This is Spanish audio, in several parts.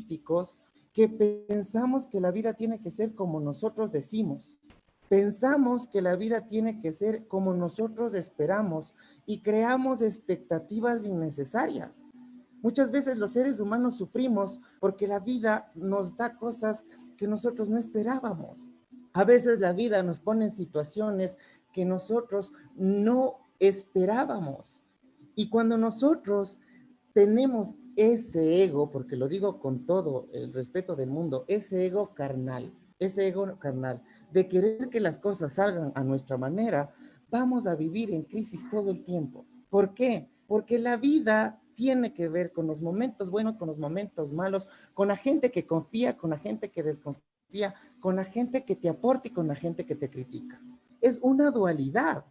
críticos que pensamos que la vida tiene que ser como nosotros decimos. Pensamos que la vida tiene que ser como nosotros esperamos y creamos expectativas innecesarias. Muchas veces los seres humanos sufrimos porque la vida nos da cosas que nosotros no esperábamos. A veces la vida nos pone en situaciones que nosotros no esperábamos. Y cuando nosotros tenemos ese ego, porque lo digo con todo el respeto del mundo, ese ego carnal, de querer que las cosas salgan a nuestra manera, vamos a vivir en crisis todo el tiempo. ¿Por qué? Porque la vida tiene que ver con los momentos buenos, con los momentos malos, con la gente que confía, con la gente que desconfía, con la gente que te aporta y con la gente que te critica. Es una dualidad.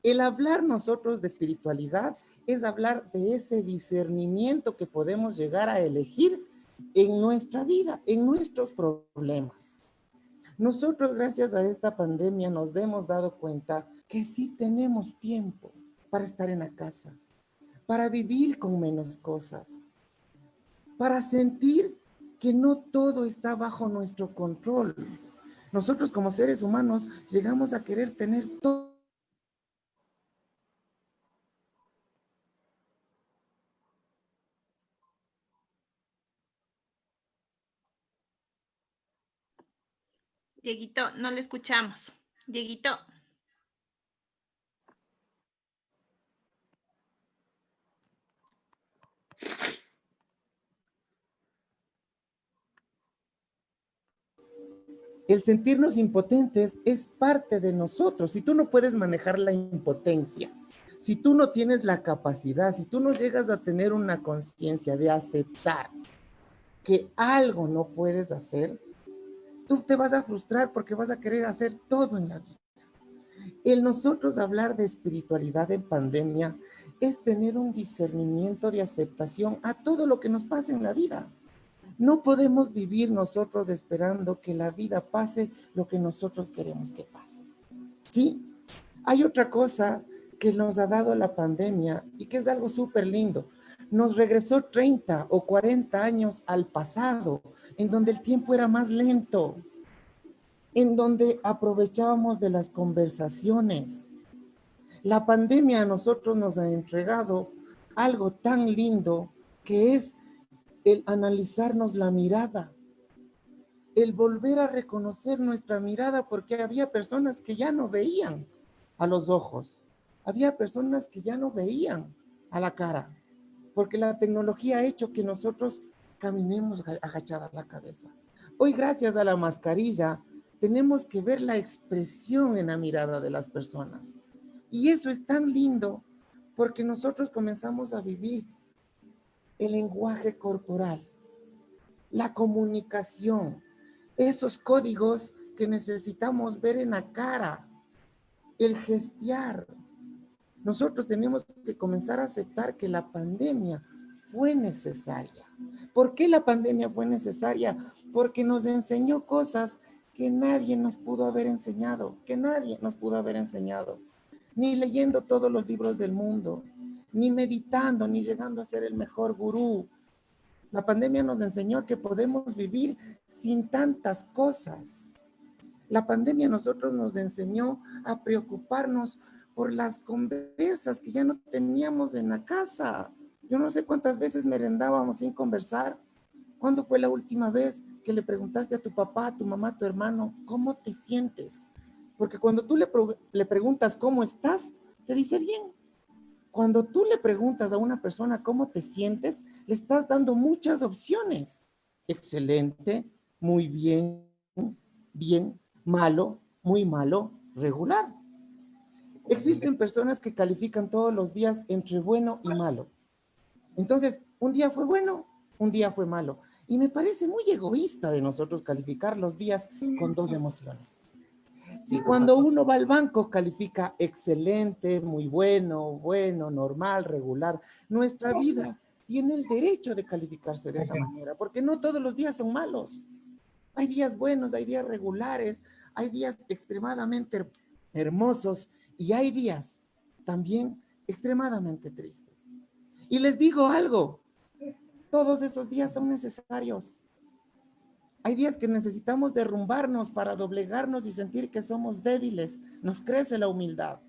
El hablar nosotros de espiritualidad es hablar de ese discernimiento que podemos llegar a elegir en nuestra vida, en nuestros problemas. Nosotros, gracias a esta pandemia, nos hemos dado cuenta que sí tenemos tiempo para estar en la casa, para vivir con menos cosas, para sentir que no todo está bajo nuestro control. Nosotros como seres humanos llegamos a querer tener todo. Dieguito, no le escuchamos. Dieguito. El sentirnos impotentes es parte de nosotros. Si tú no puedes manejar la impotencia, si tú no tienes la capacidad, si tú no llegas a tener una conciencia de aceptar que algo no puedes hacer, tú te vas a frustrar porque vas a querer hacer todo en la vida. El nosotros hablar de espiritualidad en pandemia es tener un discernimiento de aceptación a todo lo que nos pasa en la vida. No podemos vivir nosotros esperando que la vida pase lo que nosotros queremos que pase. ¿Sí? Hay otra cosa que nos ha dado la pandemia y que es algo súper lindo. Nos regresó 30 o 40 años al pasado, en donde el tiempo era más lento, en donde aprovechábamos de las conversaciones. La pandemia a nosotros nos ha entregado algo tan lindo que es el analizarnos la mirada, el volver a reconocer nuestra mirada, porque había personas que ya no veían a los ojos, había personas que ya no veían a la cara, porque la tecnología ha hecho que nosotros caminemos agachada la cabeza. Hoy, gracias a la mascarilla, tenemos que ver la expresión en la mirada de las personas. Y eso es tan lindo porque nosotros comenzamos a vivir el lenguaje corporal, la comunicación, esos códigos que necesitamos ver en la cara, el gestear. Nosotros tenemos que comenzar a aceptar que la pandemia fue necesaria. ¿Por qué la pandemia fue necesaria? Porque nos enseñó cosas que nadie nos pudo haber enseñado, ni leyendo todos los libros del mundo, ni meditando, ni llegando a ser el mejor gurú. La pandemia nos enseñó que podemos vivir sin tantas cosas. La pandemia a nosotros nos enseñó a preocuparnos por las conversas que ya no teníamos en la casa. Yo no sé cuántas veces merendábamos sin conversar. ¿Cuándo fue la última vez que le preguntaste a tu papá, a tu mamá, a tu hermano, cómo te sientes? Porque cuando tú le preguntas cómo estás, te dice bien. Cuando tú le preguntas a una persona cómo te sientes, le estás dando muchas opciones. Excelente, muy bien, bien, malo, muy malo, regular. Existen personas que califican todos los días entre bueno y malo. Entonces, un día fue bueno, un día fue malo. Y me parece muy egoísta de nosotros calificar los días con dos emociones. Si cuando uno va al banco califica excelente, muy bueno, bueno, normal, regular, nuestra vida tiene el derecho de calificarse de esa manera, porque no todos los días son malos. Hay días buenos, hay días regulares, hay días extremadamente hermosos y hay días también extremadamente tristes. Y les digo algo, todos esos días son necesarios. Hay días que necesitamos derrumbarnos para doblegarnos y sentir que somos débiles. Nos crece la humildad.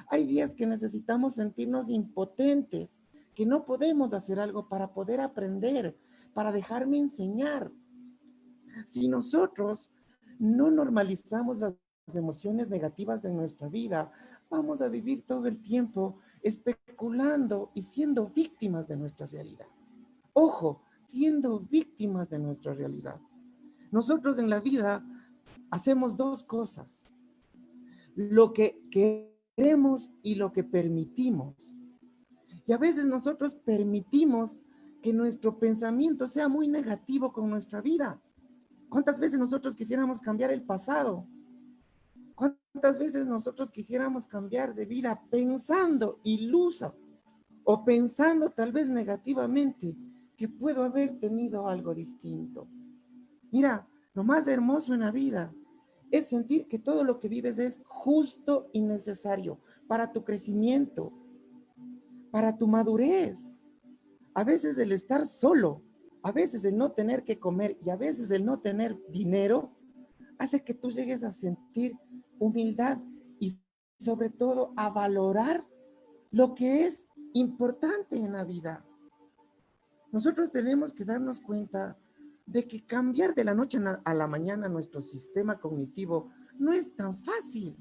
Hay días que necesitamos sentirnos impotentes, que no podemos hacer algo para poder aprender, para dejarme enseñar. Si nosotros no normalizamos las emociones negativas de nuestra vida, vamos a vivir todo el tiempo especulando y siendo víctimas de nuestra realidad. Ojo, siendo víctimas de nuestra realidad. Nosotros en la vida hacemos dos cosas: lo que queremos y lo que permitimos. Y a veces nosotros permitimos que nuestro pensamiento sea muy negativo con nuestra vida. ¿Cuántas veces nosotros quisiéramos cambiar el pasado? ¿Cuántas veces nosotros quisiéramos cambiar de vida pensando ilusa o pensando tal vez negativamente que puedo haber tenido algo distinto? Mira, lo más hermoso en la vida es sentir que todo lo que vives es justo y necesario para tu crecimiento, para tu madurez. A veces el estar solo, a veces el no tener que comer y a veces el no tener dinero hace que tú llegues a sentir humildad y sobre todo a valorar lo que es importante en la vida. Nosotros tenemos que darnos cuenta de que cambiar de la noche a la mañana nuestro sistema cognitivo no es tan fácil.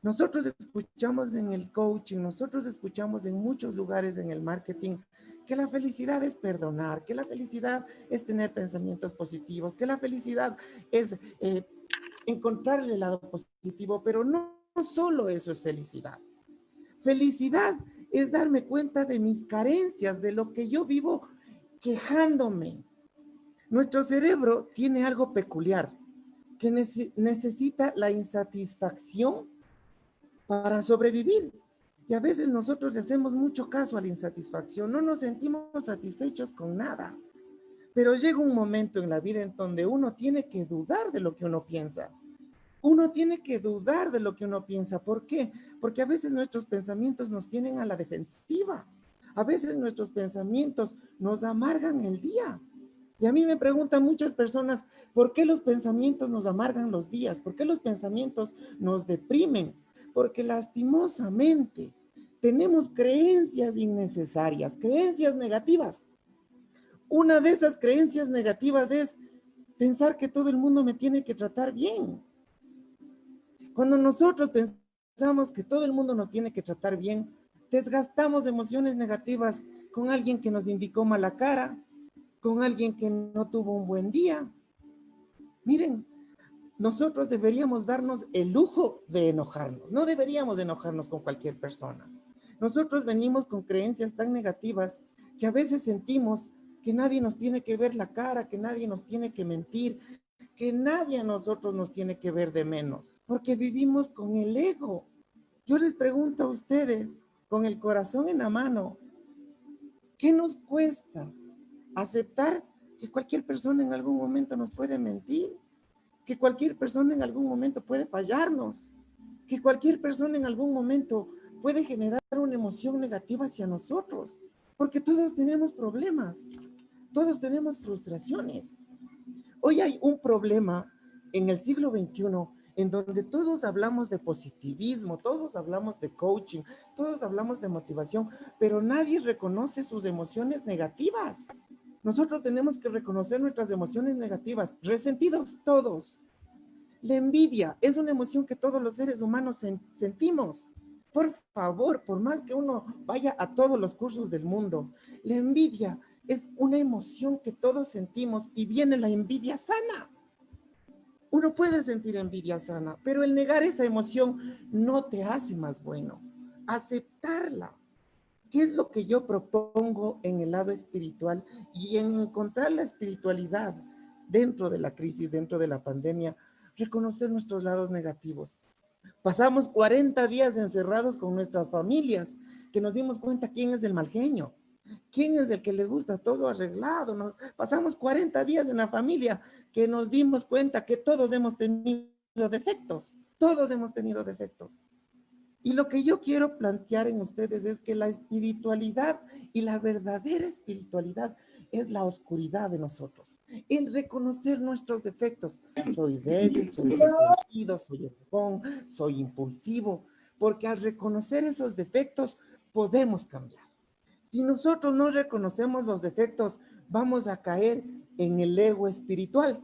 Nosotros escuchamos en el coaching, nosotros escuchamos en muchos lugares en el marketing que la felicidad es perdonar, que la felicidad es tener pensamientos positivos, que la felicidad es encontrarle el lado positivo, pero no solo eso es felicidad. Felicidad es darme cuenta de mis carencias, de lo que yo vivo quejándome. Nuestro cerebro tiene algo peculiar, que necesita la insatisfacción para sobrevivir. Y a veces nosotros le hacemos mucho caso a la insatisfacción, no nos sentimos satisfechos con nada. Pero llega un momento en la vida en donde uno tiene que dudar de lo que uno piensa. Uno tiene que dudar de lo que uno piensa. ¿Por qué? Porque a veces nuestros pensamientos nos tienen a la defensiva. A veces nuestros pensamientos nos amargan el día. Y a mí me preguntan muchas personas, ¿por qué los pensamientos nos amargan los días? ¿Por qué los pensamientos nos deprimen? Porque lastimosamente tenemos creencias innecesarias, creencias negativas. Una de esas creencias negativas es pensar que todo el mundo me tiene que tratar bien. Cuando nosotros pensamos que todo el mundo nos tiene que tratar bien, desgastamos emociones negativas con alguien que nos indicó mala cara, con alguien que no tuvo un buen día. Miren, nosotros deberíamos darnos el lujo de enojarnos. No deberíamos de enojarnos con cualquier persona. Nosotros venimos con creencias tan negativas que a veces sentimos que nadie nos tiene que ver la cara, que nadie nos tiene que mentir, que nadie a nosotros nos tiene que ver de menos, porque vivimos con el ego. Yo les pregunto a ustedes, con el corazón en la mano, ¿qué nos cuesta aceptar que cualquier persona en algún momento nos puede mentir? Que cualquier persona en algún momento puede fallarnos, que cualquier persona en algún momento puede generar una emoción negativa hacia nosotros, porque todos tenemos problemas, todos tenemos frustraciones. Hoy hay un problema en el siglo XXI en donde todos hablamos de positivismo, todos hablamos de coaching, todos hablamos de motivación, pero nadie reconoce sus emociones negativas. Nosotros tenemos que reconocer nuestras emociones negativas, resentidos todos. La envidia es una emoción que todos los seres humanos sentimos. Por favor, por más que uno vaya a todos los cursos del mundo, la envidia es una emoción que todos sentimos y viene la envidia sana. Uno puede sentir envidia sana, pero el negar esa emoción no te hace más bueno. Aceptarla. ¿Qué es lo que yo propongo en el lado espiritual y en encontrar la espiritualidad dentro de la crisis, dentro de la pandemia? Reconocer nuestros lados negativos. Pasamos 40 días encerrados con nuestras familias, que nos dimos cuenta quién es el mal genio, quién es el que le gusta todo arreglado. Pasamos 40 días en la familia, que nos dimos cuenta que todos hemos tenido defectos, todos hemos tenido defectos. Y lo que yo quiero plantear en ustedes es que la espiritualidad y la verdadera espiritualidad es la oscuridad de nosotros. El reconocer nuestros defectos. Soy débil, soy resentido, soy enojón, soy impulsivo, porque al reconocer esos defectos podemos cambiar. Si nosotros no reconocemos los defectos, vamos a caer en el ego espiritual.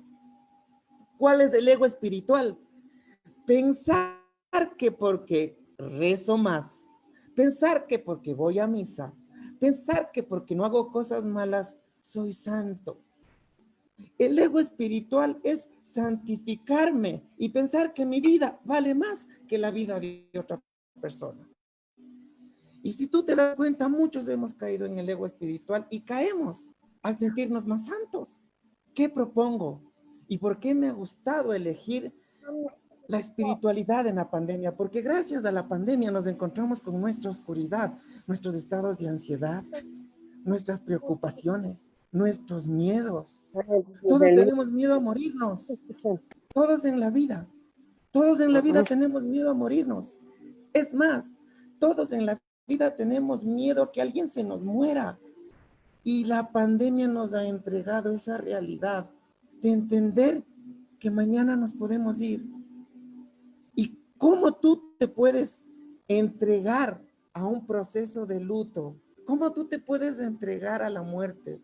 ¿Cuál es el ego espiritual? Pensar que porque rezo más, pensar que porque voy a misa, pensar que porque no hago cosas malas, soy santo. El ego espiritual es santificarme y pensar que mi vida vale más que la vida de otra persona. Y si tú te das cuenta, muchos hemos caído en el ego espiritual y caemos al sentirnos más santos. ¿Qué propongo? ¿Y por qué me ha gustado elegir la espiritualidad en la pandemia? Porque gracias a la pandemia nos encontramos con nuestra oscuridad, nuestros estados de ansiedad, nuestras preocupaciones, nuestros miedos. Todos tenemos miedo a morirnos, todos en la vida. Todos en la vida tenemos miedo a morirnos. Es más, todos en la vida tenemos miedo a que alguien se nos muera. Y la pandemia nos ha entregado esa realidad de entender que mañana nos podemos ir. ¿Y cómo tú te puedes entregar a un proceso de luto? ¿Cómo tú te puedes entregar a la muerte?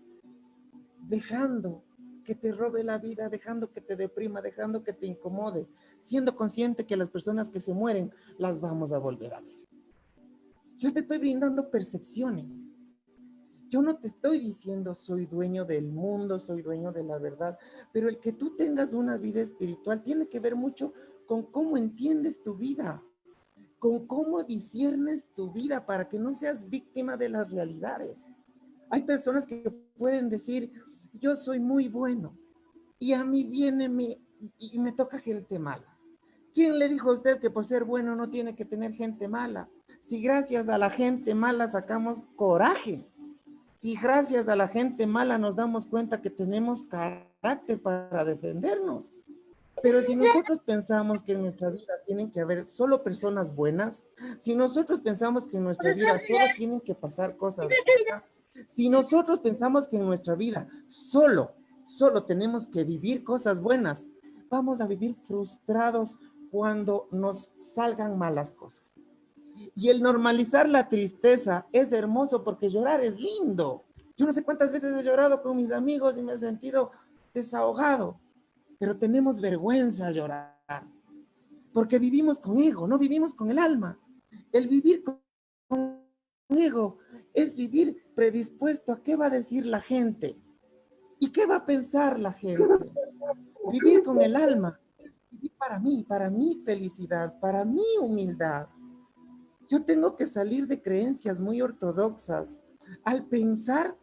Dejando que te robe la vida, dejando que te deprima, dejando que te incomode, siendo consciente que las personas que se mueren las vamos a volver a ver. Yo te estoy brindando percepciones. Yo no te estoy diciendo soy dueño del mundo, soy dueño de la verdad, pero el que tú tengas una vida espiritual tiene que ver mucho con cómo entiendes tu vida, con cómo disiernes tu vida para que no seas víctima de las realidades. Hay personas que pueden decir, yo soy muy bueno y a mí y me toca gente mala. ¿Quién le dijo a usted que por ser bueno no tiene que tener gente mala? Si gracias a la gente mala sacamos coraje, si gracias a la gente mala nos damos cuenta que tenemos carácter para defendernos. Pero si nosotros pensamos que en nuestra vida tienen que haber solo personas buenas, si nosotros pensamos que en nuestra vida solo tienen que pasar cosas buenas, si nosotros pensamos que en nuestra vida solo tenemos que vivir cosas buenas, vamos a vivir frustrados cuando nos salgan malas cosas. Y el normalizar la tristeza es hermoso porque llorar es lindo. Yo no sé cuántas veces he llorado con mis amigos y me he sentido desahogado, pero tenemos vergüenza de llorar porque vivimos con ego, no vivimos con el alma. El vivir con ego es vivir predispuesto a qué va a decir la gente y qué va a pensar la gente. Vivir con el alma es vivir para mi felicidad, para mi humildad. Yo tengo que salir de creencias muy ortodoxas al pensar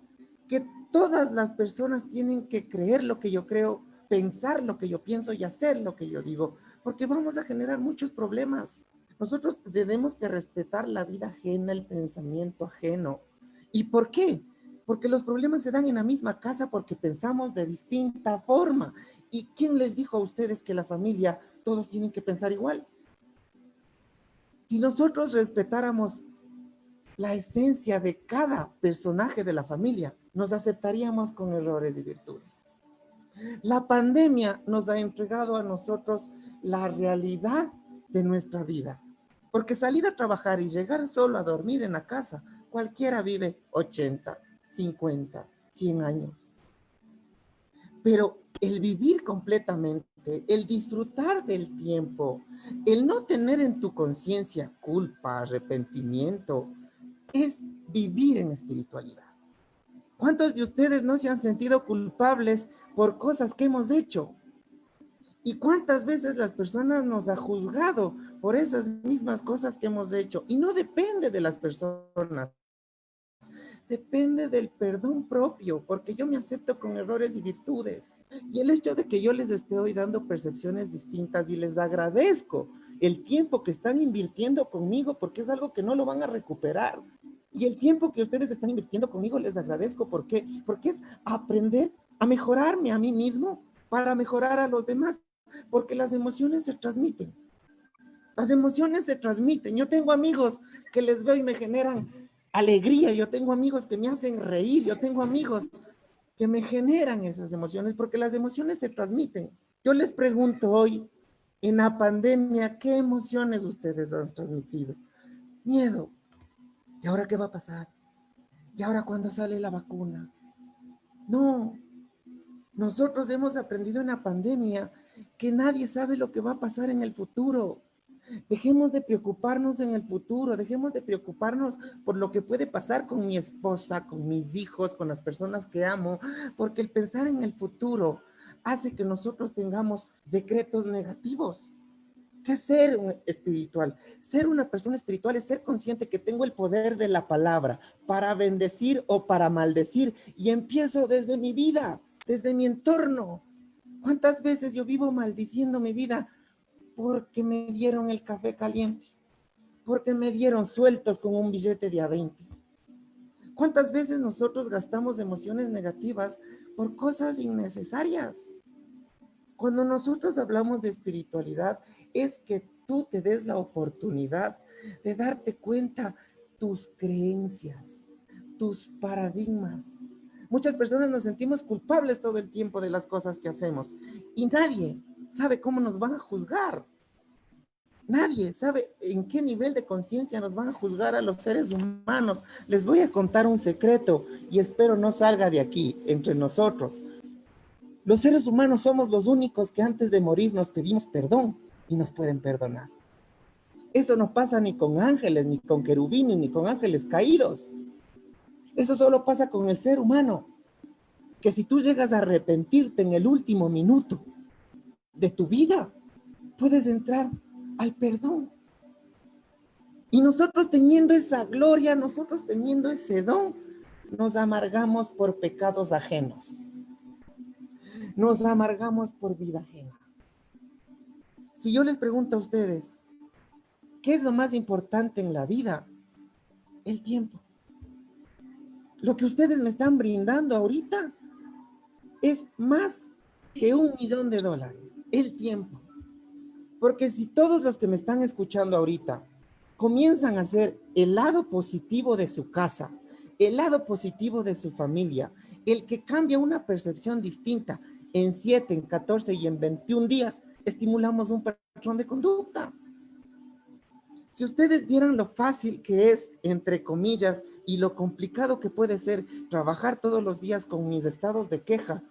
que todas las personas tienen que creer lo que yo creo, pensar lo que yo pienso y hacer lo que yo digo, porque vamos a generar muchos problemas. Nosotros tenemos que respetar la vida ajena, el pensamiento ajeno. ¿Y por qué? Porque los problemas se dan en la misma casa porque pensamos de distinta forma. ¿Y quién les dijo a ustedes que la familia todos tienen que pensar igual? Si nosotros respetáramos la esencia de cada personaje de la familia, nos aceptaríamos con errores y virtudes. La pandemia nos ha entregado a nosotros la realidad de nuestra vida, porque salir a trabajar y llegar solo a dormir en la casa, cualquiera vive 80, 50, 100 años. Pero el vivir completamente, el disfrutar del tiempo, el no tener en tu conciencia culpa, arrepentimiento, es vivir en espiritualidad. ¿Cuántos de ustedes no se han sentido culpables por cosas que hemos hecho? ¿Y cuántas veces las personas nos han juzgado por esas mismas cosas que hemos hecho? Y no depende de las personas, depende del perdón propio, porque yo me acepto con errores y virtudes. Y el hecho de que yo les esté hoy dando percepciones distintas y les agradezco el tiempo que están invirtiendo conmigo, porque es algo que no lo van a recuperar. Y el tiempo que ustedes están invirtiendo conmigo les agradezco. ¿Por qué? Porque es aprender a mejorarme a mí mismo para mejorar a los demás, porque las emociones se transmiten. Las emociones se transmiten. Yo tengo amigos que les veo y me generan alegría. Yo tengo amigos que me hacen reír. Yo tengo amigos que me generan esas emociones, porque las emociones se transmiten. Yo les pregunto hoy, en la pandemia, ¿qué emociones ustedes han transmitido? Miedo. ¿Y ahora qué va a pasar? ¿Y ahora cuándo sale la vacuna? No, nosotros hemos aprendido en la pandemia que nadie sabe lo que va a pasar en el futuro. Dejemos de preocuparnos en el futuro, dejemos de preocuparnos por lo que puede pasar con mi esposa, con mis hijos, con las personas que amo, porque el pensar en el futuro hace que nosotros tengamos decretos negativos. ¿Qué es ser un espiritual? Ser una persona espiritual es ser consciente que tengo el poder de la palabra para bendecir o para maldecir, y empiezo desde mi vida, desde mi entorno. ¿Cuántas veces yo vivo maldiciendo mi vida? Porque me dieron el café caliente, porque me dieron sueltos con un billete de A20. ¿Cuántas veces nosotros gastamos emociones negativas por cosas innecesarias? Cuando nosotros hablamos de espiritualidad, es que tú te des la oportunidad de darte cuenta tus creencias, tus paradigmas. Muchas personas nos sentimos culpables todo el tiempo de las cosas que hacemos y nadie sabe cómo nos van a juzgar. Nadie sabe en qué nivel de conciencia nos van a juzgar a los seres humanos. Les voy a contar un secreto y espero no salga de aquí, entre nosotros. Los seres humanos somos los únicos que antes de morir nos pedimos perdón y nos pueden perdonar. Eso no pasa ni con ángeles, ni con querubines, ni con ángeles caídos. Eso solo pasa con el ser humano. Que si tú llegas a arrepentirte en el último minuto de tu vida, puedes entrar al perdón. Y nosotros teniendo esa gloria, nosotros teniendo ese don, nos amargamos por pecados ajenos. Nos amargamos por vida ajena. Si yo les pregunto a ustedes, ¿qué es lo más importante en la vida? El tiempo. Lo que ustedes me están brindando ahorita es más que $1.000.000, el tiempo. Porque si todos los que me están escuchando ahorita comienzan a hacer el lado positivo de su casa, el lado positivo de su familia, el que cambia una percepción distinta en 7, en 14 y en 21 días, estimulamos un patrón de conducta. Si ustedes vieran lo fácil que es, entre comillas, y lo complicado que puede ser trabajar todos los días con mis estados de queja,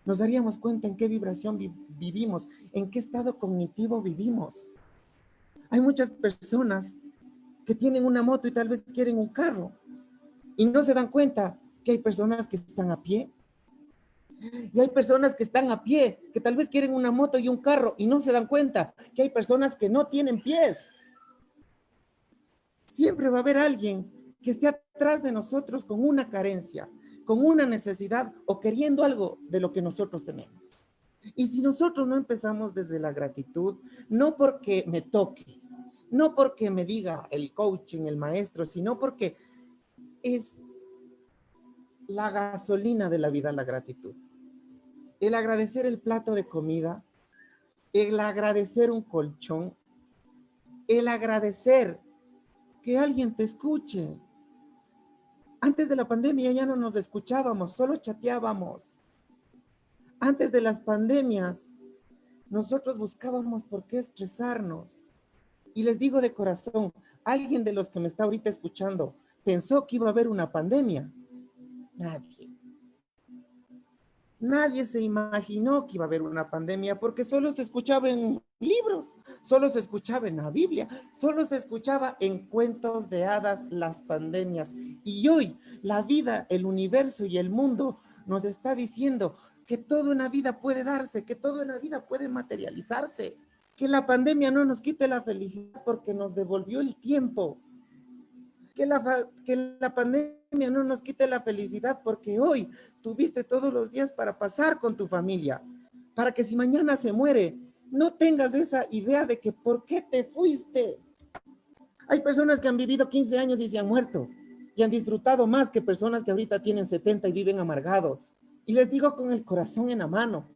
nos daríamos cuenta en qué vibración vivimos, en qué estado cognitivo vivimos. Hay muchas personas que tienen una moto y tal vez quieren un carro y no se dan cuenta que hay personas que están a pie. Y hay personas que están a pie, que tal vez quieren una moto y un carro y no se dan cuenta que hay personas que no tienen pies. Siempre va a haber alguien que esté atrás de nosotros con una carencia, con una necesidad o queriendo algo de lo que nosotros tenemos. Y si nosotros no empezamos desde la gratitud, no porque me toque, no porque me diga el coaching, el maestro, sino porque es la gasolina de la vida, la gratitud. El agradecer el plato de comida, el agradecer un colchón, el agradecer que alguien te escuche. Antes de la pandemia ya no nos escuchábamos, solo chateábamos. Antes de las pandemias, nosotros buscábamos por qué estresarnos. Y les digo de corazón, ¿alguien de los que me está ahorita escuchando pensó que iba a haber una pandemia? Nadie. Nadie se imaginó que iba a haber una pandemia porque solo se escuchaba en libros, solo se escuchaba en la Biblia, solo se escuchaba en cuentos de hadas las pandemias. Y hoy la vida, el universo y el mundo nos está diciendo que todo en la vida puede darse, que todo en la vida puede materializarse, que la pandemia no nos quite la felicidad porque nos devolvió el tiempo, que la pandemia no nos quite la felicidad porque hoy tuviste todos los días para pasar con tu familia, para que si mañana se muere, no tengas esa idea de que ¿por qué te fuiste? Hay personas que han vivido 15 años y se han muerto y han disfrutado más que personas que ahorita tienen 70 y viven amargados. Y les digo con el corazón en la mano,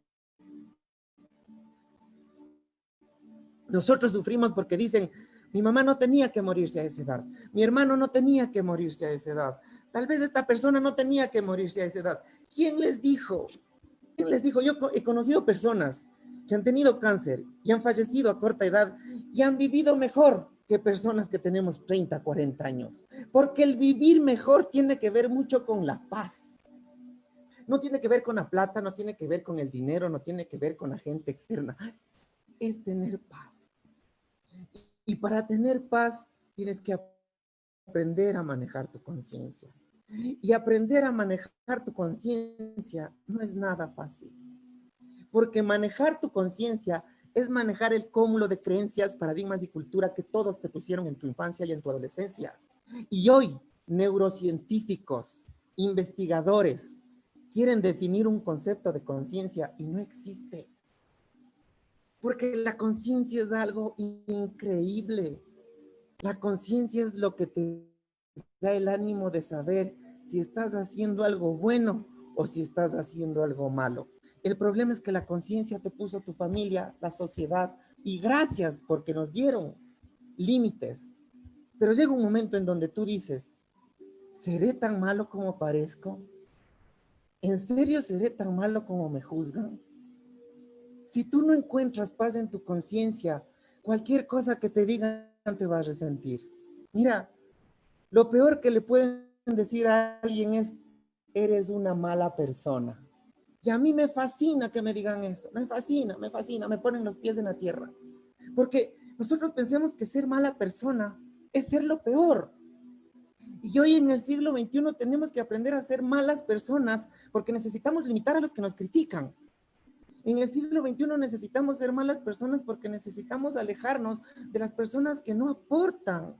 nosotros sufrimos porque dicen, mi mamá no tenía que morirse a esa edad, mi hermano no tenía que morirse a esa edad, tal vez esta persona no tenía que morirse a esa edad. ¿Quién les dijo? ¿Quién les dijo? Yo he conocido personas que han tenido cáncer y han fallecido a corta edad y han vivido mejor que personas que tenemos 30, 40 años. Porque el vivir mejor tiene que ver mucho con la paz. No tiene que ver con la plata, no tiene que ver con el dinero, no tiene que ver con la gente externa. Es tener paz. Y para tener paz tienes que aprender a manejar tu conciencia. Y aprender a manejar tu conciencia no es nada fácil. Porque manejar tu conciencia es manejar el cúmulo de creencias, paradigmas y cultura que todos te pusieron en tu infancia y en tu adolescencia. Y hoy, neurocientíficos, investigadores, quieren definir un concepto de conciencia y no existe. Porque la conciencia es algo increíble. La conciencia es lo que te da el ánimo de saber si estás haciendo algo bueno o si estás haciendo algo malo. El problema es que la conciencia te puso tu familia, la sociedad, y gracias porque nos dieron límites. Pero llega un momento en donde tú dices, ¿seré tan malo como parezco? ¿En serio seré tan malo como me juzgan? Si tú no encuentras paz en tu conciencia, cualquier cosa que te digan te va a resentir. Mira, lo peor que le pueden decir a alguien es, eres una mala persona. Y a mí me fascina que me digan eso. Me fascina, me ponen los pies en la tierra. Porque nosotros pensamos que ser mala persona es ser lo peor. Y hoy en el siglo XXI tenemos que aprender a ser malas personas porque necesitamos limitar a los que nos critican. En el siglo XXI necesitamos ser malas personas porque necesitamos alejarnos de las personas que no aportan.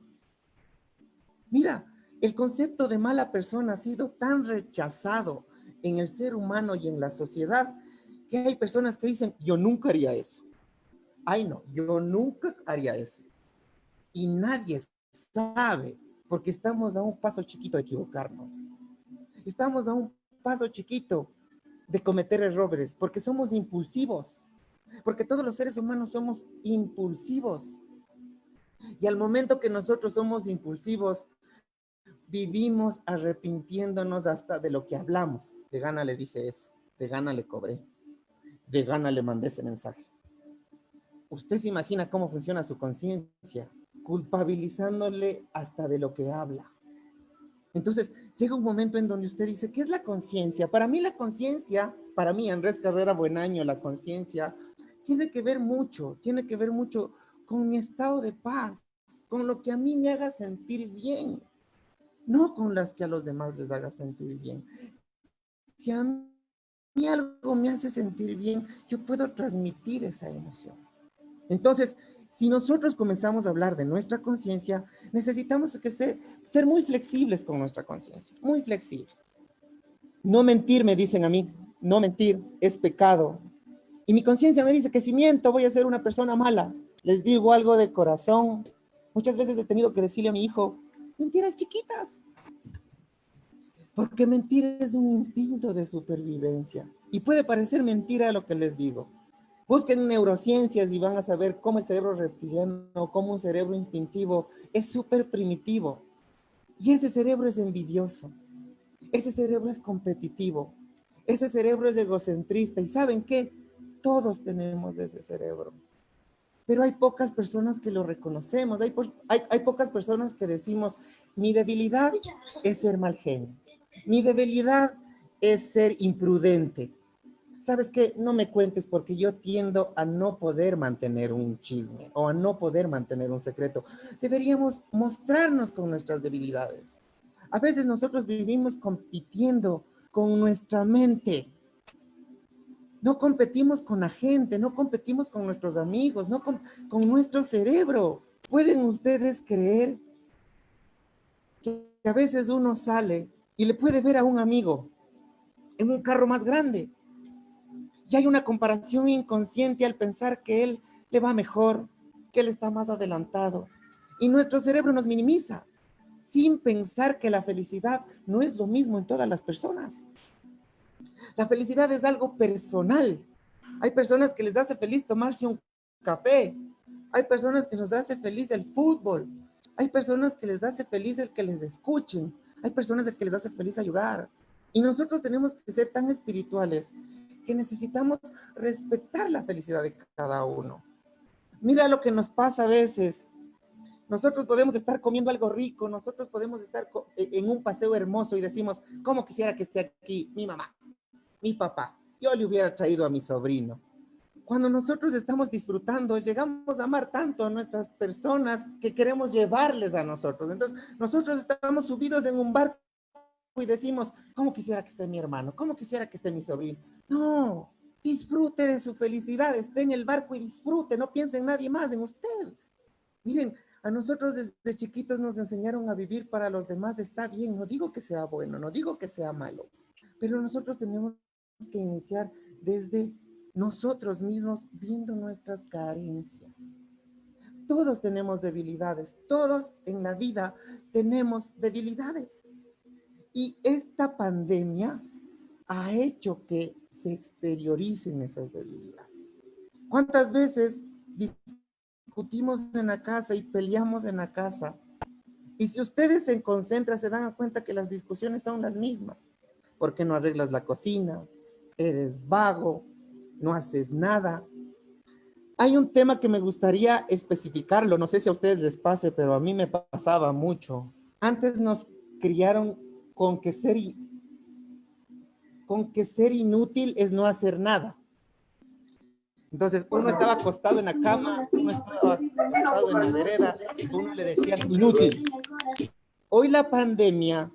Mira, el concepto de mala persona ha sido tan rechazado en el ser humano y en la sociedad que hay personas que dicen, yo nunca haría eso. Ay, no, yo nunca haría eso. Y nadie sabe, porque estamos a un paso chiquito de equivocarnos. Estamos a un paso chiquito de cometer errores, porque somos impulsivos, porque todos los seres humanos somos impulsivos. Y al momento que nosotros somos impulsivos, vivimos arrepintiéndonos hasta de lo que hablamos. De gana le dije eso, de gana le cobré, de gana le mandé ese mensaje. Usted se imagina cómo funciona su conciencia, culpabilizándole hasta de lo que habla. Entonces, llega un momento en donde usted dice, ¿qué es la conciencia? Para mí la conciencia, para mí Andrés Carrera Buenaño, la conciencia tiene que ver mucho con mi estado de paz, con lo que a mí me haga sentir bien, no con las que a los demás les haga sentir bien. Si a mí algo me hace sentir bien, yo puedo transmitir esa emoción. Entonces, si nosotros comenzamos a hablar de nuestra conciencia, necesitamos que ser muy flexibles con nuestra conciencia, muy flexibles. No mentir, me dicen a mí, no mentir es pecado. Y mi conciencia me dice que si miento voy a ser una persona mala. Les digo algo de corazón. Muchas veces he tenido que decirle a mi hijo, mentiras chiquitas, porque mentir es un instinto de supervivencia. Y puede parecer mentira lo que les digo. Busquen neurociencias y van a saber cómo el cerebro reptiliano, cómo un cerebro instintivo es súper primitivo. Y ese cerebro es envidioso. Ese cerebro es competitivo. Ese cerebro es egocentrista. ¿Y saben qué? Todos tenemos ese cerebro. Pero hay pocas personas que lo reconocemos. Hay pocas personas que decimos, mi debilidad es ser mal genio. Mi debilidad es ser imprudente. ¿Sabes qué? No me cuentes porque yo tiendo a no poder mantener un chisme o a no poder mantener un secreto. Deberíamos mostrarnos con nuestras debilidades. A veces nosotros vivimos compitiendo con nuestra mente. No competimos con la gente, no competimos con nuestros amigos, no con nuestro cerebro. ¿Pueden ustedes creer que a veces uno sale y le puede ver a un amigo en un carro más grande? Y hay una comparación inconsciente al pensar que él le va mejor, que él está más adelantado. Y nuestro cerebro nos minimiza, sin pensar que la felicidad no es lo mismo en todas las personas. La felicidad es algo personal. Hay personas que les hace feliz tomarse un café. Hay personas que nos hace feliz el fútbol. Hay personas que les hace feliz el que les escuchen. Hay personas que les hace feliz ayudar. Y nosotros tenemos que ser tan espirituales que necesitamos respetar la felicidad de cada uno. Mira lo que nos pasa a veces. Nosotros podemos estar comiendo algo rico, nosotros podemos estar en un paseo hermoso y decimos, ¿cómo quisiera que esté aquí mi mamá, mi papá? Yo le hubiera traído a mi sobrino. Cuando nosotros estamos disfrutando, llegamos a amar tanto a nuestras personas que queremos llevarles a nosotros. Entonces, nosotros estamos subidos en un barco y decimos, ¿cómo quisiera que esté mi hermano? ¿Cómo quisiera que esté mi sobrino? No, disfrute de su felicidad, esté en el barco y disfrute, no piense en nadie más, en usted. Miren, a nosotros desde chiquitos nos enseñaron a vivir para los demás, está bien, no digo que sea bueno, no digo que sea malo, pero nosotros tenemos que iniciar desde nosotros mismos viendo nuestras carencias. Todos tenemos debilidades, todos en la vida tenemos debilidades. Y esta pandemia ha hecho que se exterioricen esas debilidades. ¿Cuántas veces discutimos en la casa y peleamos en la casa? Y si ustedes se concentran, se dan cuenta que las discusiones son las mismas. ¿Por qué no arreglas la cocina? Eres vago, no haces nada. Hay un tema que me gustaría especificarlo, no sé si a ustedes les pase, pero a mí me pasaba mucho. Antes nos criaron con que ser inútil es no hacer nada. Entonces, uno estaba acostado en la cama, uno estaba acostado en la vereda, uno le decía inútil. Hoy la pandemia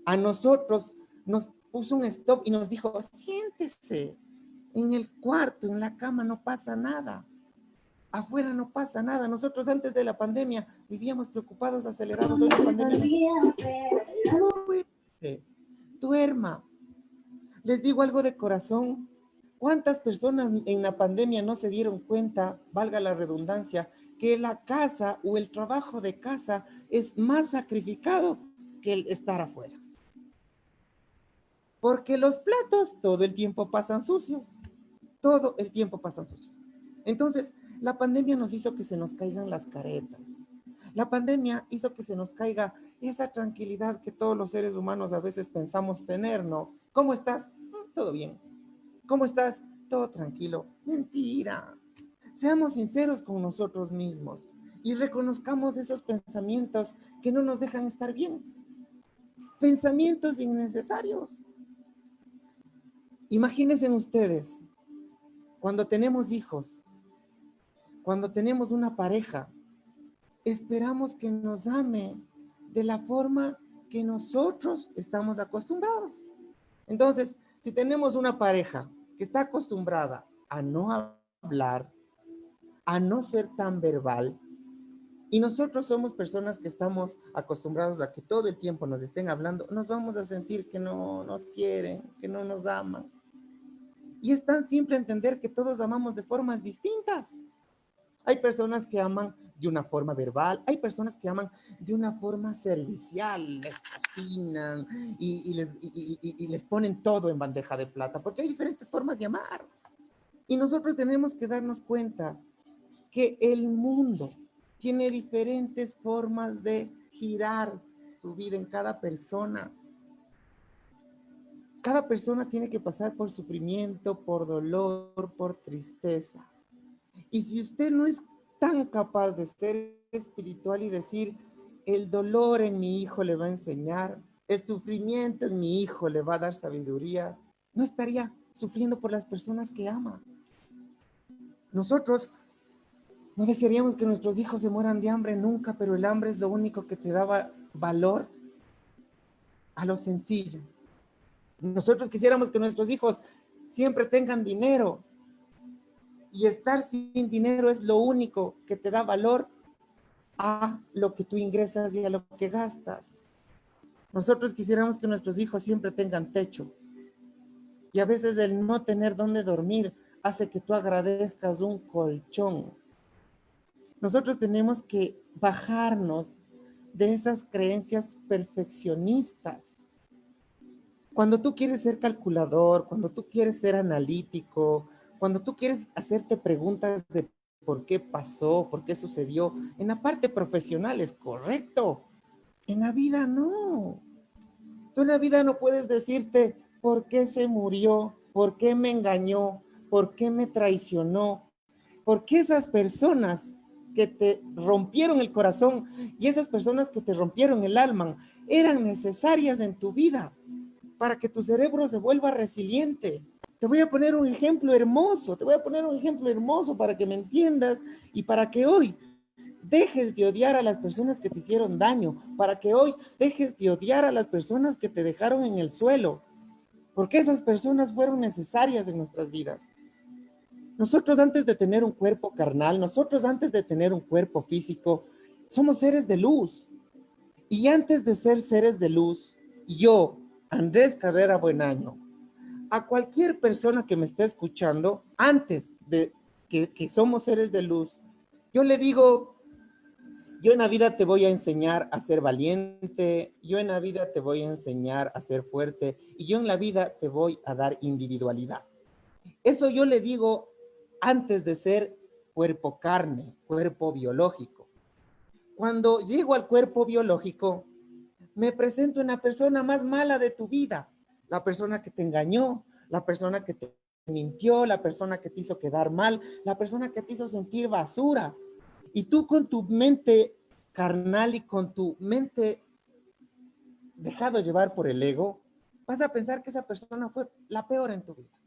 a nosotros nos puso un stop y nos dijo, siéntese en el cuarto, en la cama, no pasa nada. Afuera no pasa nada. Nosotros antes de la pandemia vivíamos preocupados, acelerados. Hoy la pandemia nos dice, duerma. Les digo algo de corazón. ¿Cuántas personas en la pandemia no se dieron cuenta, valga la redundancia, que la casa o el trabajo de casa es más sacrificado que el estar afuera? Porque los platos todo el tiempo pasan sucios. Todo el tiempo pasan sucios. Entonces, la pandemia nos hizo que se nos caigan las caretas. La pandemia hizo que se nos caiga esa tranquilidad que todos los seres humanos a veces pensamos tener, ¿no? ¿Cómo estás? Todo bien. ¿Cómo estás? Todo tranquilo. Mentira. Seamos sinceros con nosotros mismos y reconozcamos esos pensamientos que no nos dejan estar bien. Pensamientos innecesarios. Imagínense ustedes, cuando tenemos hijos, cuando tenemos una pareja, esperamos que nos ame de la forma que nosotros estamos acostumbrados. Entonces, si tenemos una pareja que está acostumbrada a no hablar, a no ser tan verbal, y nosotros somos personas que estamos acostumbrados a que todo el tiempo nos estén hablando, nos vamos a sentir que no nos quieren, que no nos aman. Y es tan simple entender que todos amamos de formas distintas. Hay personas que aman de una forma verbal, hay personas que aman de una forma servicial, les cocinan y les ponen todo en bandeja de plata, porque hay diferentes formas de amar. Y nosotros tenemos que darnos cuenta que el mundo tiene diferentes formas de girar su vida en cada persona. Cada persona tiene que pasar por sufrimiento, por dolor, por tristeza. Y si usted no es tan capaz de ser espiritual y decir, el dolor en mi hijo le va a enseñar, el sufrimiento en mi hijo le va a dar sabiduría, no estaría sufriendo por las personas que ama. Nosotros no desearíamos que nuestros hijos se mueran de hambre nunca, pero el hambre es lo único que te daba valor a lo sencillo. Nosotros quisiéramos que nuestros hijos siempre tengan dinero, y estar sin dinero es lo único que te da valor a lo que tú ingresas y a lo que gastas. Nosotros quisiéramos que nuestros hijos siempre tengan techo. Y a veces el no tener dónde dormir hace que tú agradezcas un colchón. Nosotros tenemos que bajarnos de esas creencias perfeccionistas. Cuando tú quieres ser calculador, cuando tú quieres ser analítico, cuando tú quieres hacerte preguntas de por qué pasó, por qué sucedió, en la parte profesional es correcto, en la vida no. Tú en la vida no puedes decirte por qué se murió, por qué me engañó, por qué me traicionó, por qué esas personas que te rompieron el corazón y esas personas que te rompieron el alma eran necesarias en tu vida para que tu cerebro se vuelva resiliente. Te voy a poner un ejemplo hermoso, te voy a poner un ejemplo hermoso para que me entiendas y para que hoy dejes de odiar a las personas que te hicieron daño, para que hoy dejes de odiar a las personas que te dejaron en el suelo, porque esas personas fueron necesarias en nuestras vidas. Nosotros antes de tener un cuerpo carnal, nosotros antes de tener un cuerpo físico, somos seres de luz. Y antes de ser seres de luz, yo, Andrés Carrera Buenaño, a cualquier persona que me esté escuchando, antes de que somos seres de luz, yo le digo, yo en la vida te voy a enseñar a ser valiente, yo en la vida te voy a enseñar a ser fuerte y yo en la vida te voy a dar individualidad. Eso yo le digo antes de ser cuerpo carne, cuerpo biológico. Cuando llego al cuerpo biológico, me presento en la persona más mala de tu vida, la persona que te engañó, la persona que te mintió, la persona que te hizo quedar mal, la persona que te hizo sentir basura. Y tú con tu mente carnal y con tu mente dejado llevar por el ego, vas a pensar que esa persona fue la peor en tu vida.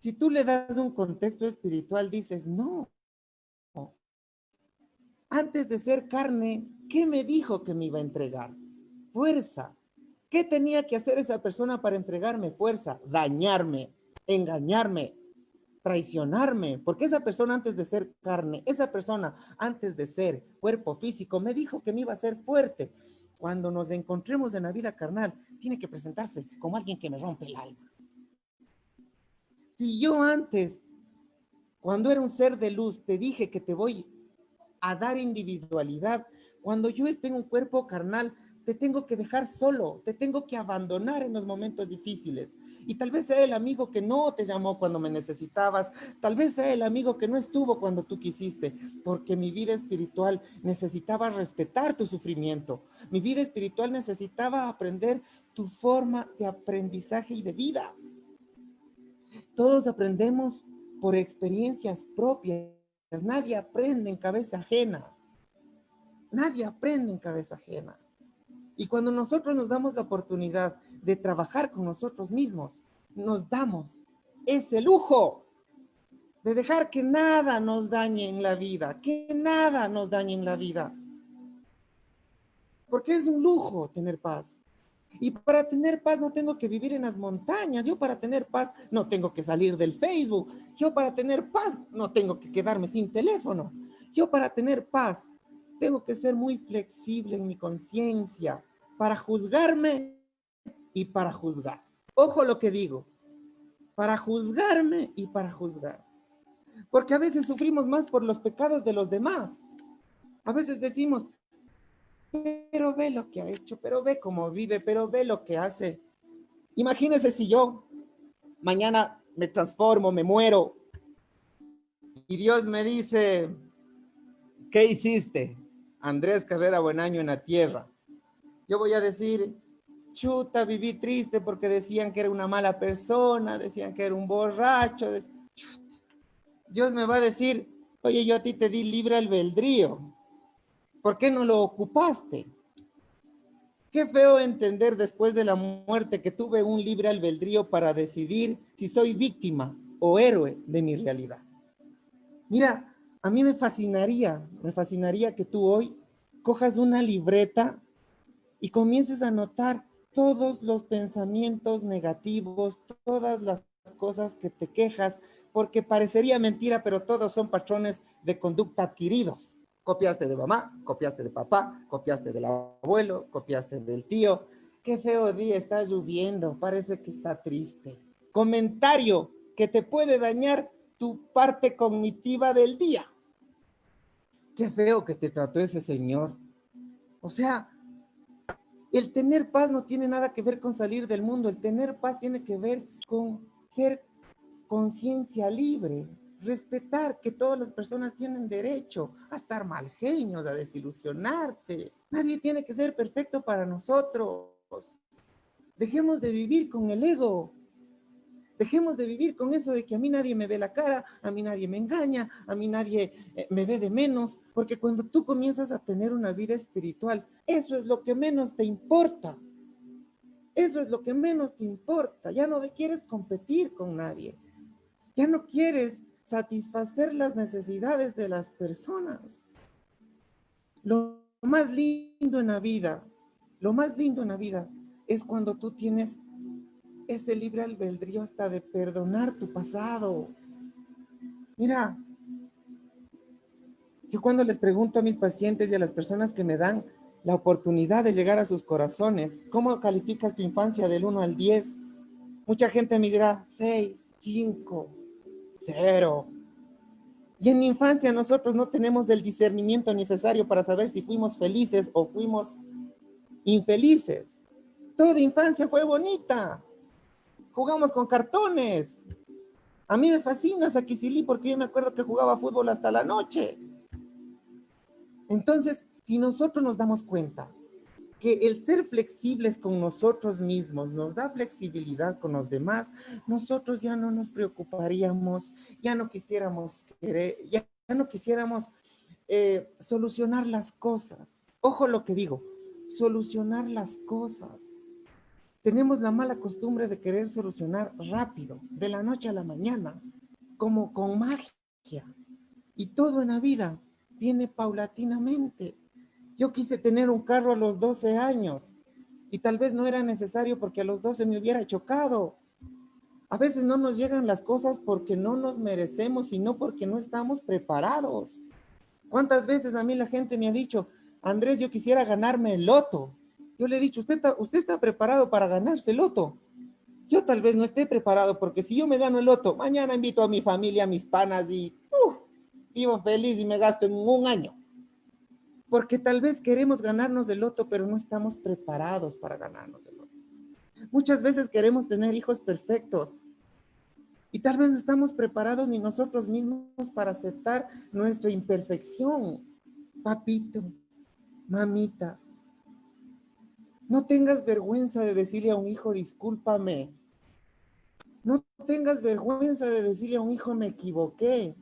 Si tú le das un contexto espiritual, dices, no, antes de ser carne, ¿qué me dijo que me iba a entregar? Fuerza. ¿Qué tenía que hacer esa persona para entregarme fuerza? Dañarme, engañarme, traicionarme, porque esa persona antes de ser carne, esa persona antes de ser cuerpo físico, me dijo que me iba a ser fuerte. Cuando nos encontremos en la vida carnal, tiene que presentarse como alguien que me rompe el alma. Si yo antes, cuando era un ser de luz, te dije que te voy a dar individualidad, cuando yo esté en un cuerpo carnal, te tengo que dejar solo, te tengo que abandonar en los momentos difíciles. Y tal vez sea el amigo que no te llamó cuando me necesitabas, tal vez sea el amigo que no estuvo cuando tú quisiste, porque mi vida espiritual necesitaba respetar tu sufrimiento. Mi vida espiritual necesitaba aprender tu forma de aprendizaje y de vida. Todos aprendemos por experiencias propias. Nadie aprende en cabeza ajena. Nadie aprende en cabeza ajena. Y cuando nosotros nos damos la oportunidad de trabajar con nosotros mismos, nos damos ese lujo de dejar que nada nos dañe en la vida, que nada nos dañe en la vida. Porque es un lujo tener paz. Y para tener paz no tengo que vivir en las montañas. Yo para tener paz no tengo que salir del Facebook. Yo para tener paz no tengo que quedarme sin teléfono. Yo para tener paz tengo que ser muy flexible en mi conciencia para juzgarme y para juzgar. Ojo lo que digo, para juzgarme y para juzgar. Porque a veces sufrimos más por los pecados de los demás. A veces decimos, pero ve lo que ha hecho, pero ve cómo vive, pero ve lo que hace. Imagínese si yo mañana me transformo, me muero y Dios me dice, ¿qué hiciste? Andrés Carrera Buenaño en la tierra. Yo voy a decir, chuta, viví triste porque decían que era una mala persona, decían que era un borracho. Dios me va a decir, oye, yo a ti te di libre albedrío. ¿Por qué no lo ocupaste? Qué feo entender después de la muerte que tuve un libre albedrío para decidir si soy víctima o héroe de mi realidad. Mira, a mí me fascinaría que tú hoy cojas una libreta y comiences a notar todos los pensamientos negativos, todas las cosas que te quejas, porque parecería mentira, pero todos son patrones de conducta adquiridos. Copiaste de mamá, copiaste de papá, copiaste del abuelo, copiaste del tío. Qué feo día, está lloviendo, parece que está triste. Comentario que te puede dañar tu parte cognitiva del día. Qué feo que te trató ese señor. O sea, el tener paz no tiene nada que ver con salir del mundo, el tener paz tiene que ver con ser conciencia libre, respetar que todas las personas tienen derecho a estar mal genios, a desilusionarte. Nadie tiene que ser perfecto para nosotros. Dejemos de vivir con el ego. Dejemos de vivir con eso de que a mí nadie me ve la cara, a mí nadie me engaña, a mí nadie me ve de menos, porque cuando tú comienzas a tener una vida espiritual, eso es lo que menos te importa. Eso es lo que menos te importa. Ya no quieres competir con nadie. Ya no quieres satisfacer las necesidades de las personas. Lo más lindo en la vida, lo más lindo en la vida es cuando tú tienes ese libre albedrío hasta de perdonar tu pasado. Mira, yo cuando les pregunto a mis pacientes y a las personas que me dan la oportunidad de llegar a sus corazones, ¿cómo calificas tu infancia del 1 al 10? Mucha gente me dirá 6, 5, 0. Y en mi infancia nosotros no tenemos el discernimiento necesario para saber si fuimos felices o fuimos infelices. Toda infancia fue bonita. Jugamos con cartones. A mí me fascina Saquicilí porque yo me acuerdo que jugaba fútbol hasta la noche. Entonces, si nosotros nos damos cuenta que el ser flexibles con nosotros mismos nos da flexibilidad con los demás, nosotros ya no nos preocuparíamos, ya no quisiéramos querer, ya no quisiéramos solucionar las cosas. Ojo lo que digo, solucionar las cosas. Tenemos la mala costumbre de querer solucionar rápido, de la noche a la mañana, como con magia. Y todo en la vida viene paulatinamente. Yo quise tener un carro a los 12 años y tal vez no era necesario porque a los 12 me hubiera chocado. A veces no nos llegan las cosas porque no nos merecemos, sino porque no estamos preparados. ¿Cuántas veces a mí la gente me ha dicho, Andrés, yo quisiera ganarme el loto? Yo le he dicho, ¿usted está preparado para ganarse el loto? Yo tal vez no esté preparado porque si yo me gano el loto, mañana invito a mi familia, a mis panas y vivo feliz y me gasto en un año. Porque tal vez queremos ganarnos el loto, pero no estamos preparados para ganarnos el loto. Muchas veces queremos tener hijos perfectos y tal vez no estamos preparados ni nosotros mismos para aceptar nuestra imperfección. Papito, mamita, no tengas vergüenza de decirle a un hijo, discúlpame. No tengas vergüenza de decirle a un hijo, me equivoqué.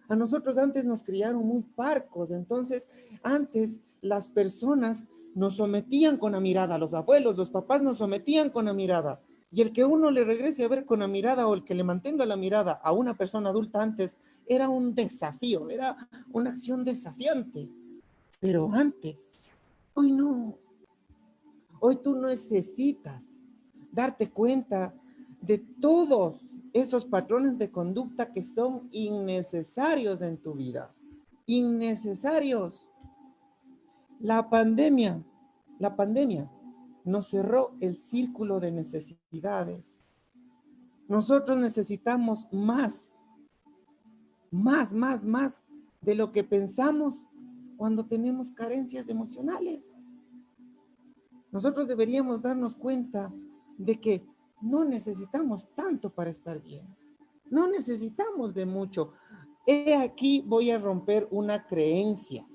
A nosotros antes nos criaron muy parcos, entonces antes las personas nos sometían con la mirada, los abuelos, los papás nos sometían con la mirada. Y el que uno le regrese a ver con la mirada o el que le mantenga la mirada a una persona adulta antes era un desafío, era una acción desafiante. Pero antes, hoy no, hoy tú necesitas darte cuenta de todos esos patrones de conducta que son innecesarios en tu vida. Innecesarios. La pandemia, la pandemia nos cerró el círculo de necesidades. Nosotros necesitamos más de lo que pensamos cuando tenemos carencias emocionales. Nosotros deberíamos darnos cuenta de que no necesitamos tanto para estar bien. No necesitamos de mucho. He aquí voy a romper una creencia.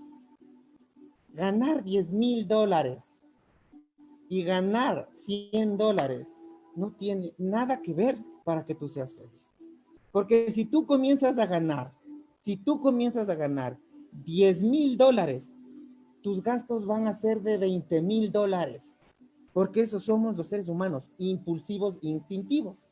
Ganar $10,000 y ganar $100 no tiene nada que ver para que tú seas feliz. Porque si tú comienzas a ganar $10,000, tus gastos van a ser de $20,000. Porque esos somos los seres humanos, impulsivos e instintivos.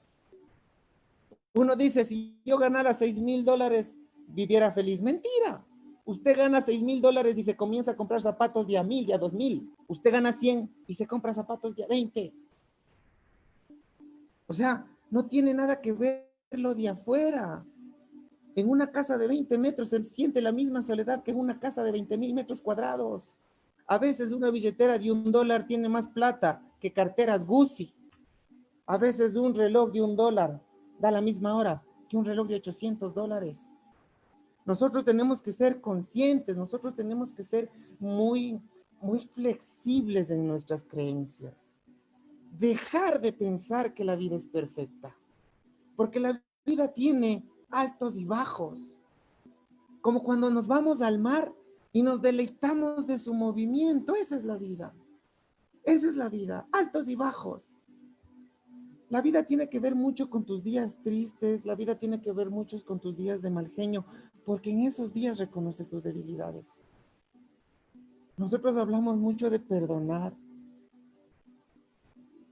Uno dice, si yo ganara $6,000, viviera feliz. Mentira. Usted gana $6,000 y se comienza a comprar zapatos de a 1,000, de a 2,000. Usted gana 100 y se compra zapatos de a 20. O sea, no tiene nada que ver lo de afuera. En una casa de 20 metros se siente la misma soledad que en una casa de 20,000 metros cuadrados. A veces una billetera de $1 tiene más plata que carteras Gucci. A veces un reloj de $1 da la misma hora que un reloj de $800. Nosotros tenemos que ser conscientes, nosotros tenemos que ser muy flexibles en nuestras creencias. Dejar de pensar que la vida es perfecta, porque la vida tiene altos y bajos, como cuando nos vamos al mar y nos deleitamos de su movimiento, esa es la vida. Esa es la vida, altos y bajos. La vida tiene que ver mucho con tus días tristes, la vida tiene que ver mucho con tus días de mal genio, porque en esos días reconoces tus debilidades. Nosotros hablamos mucho de perdonar.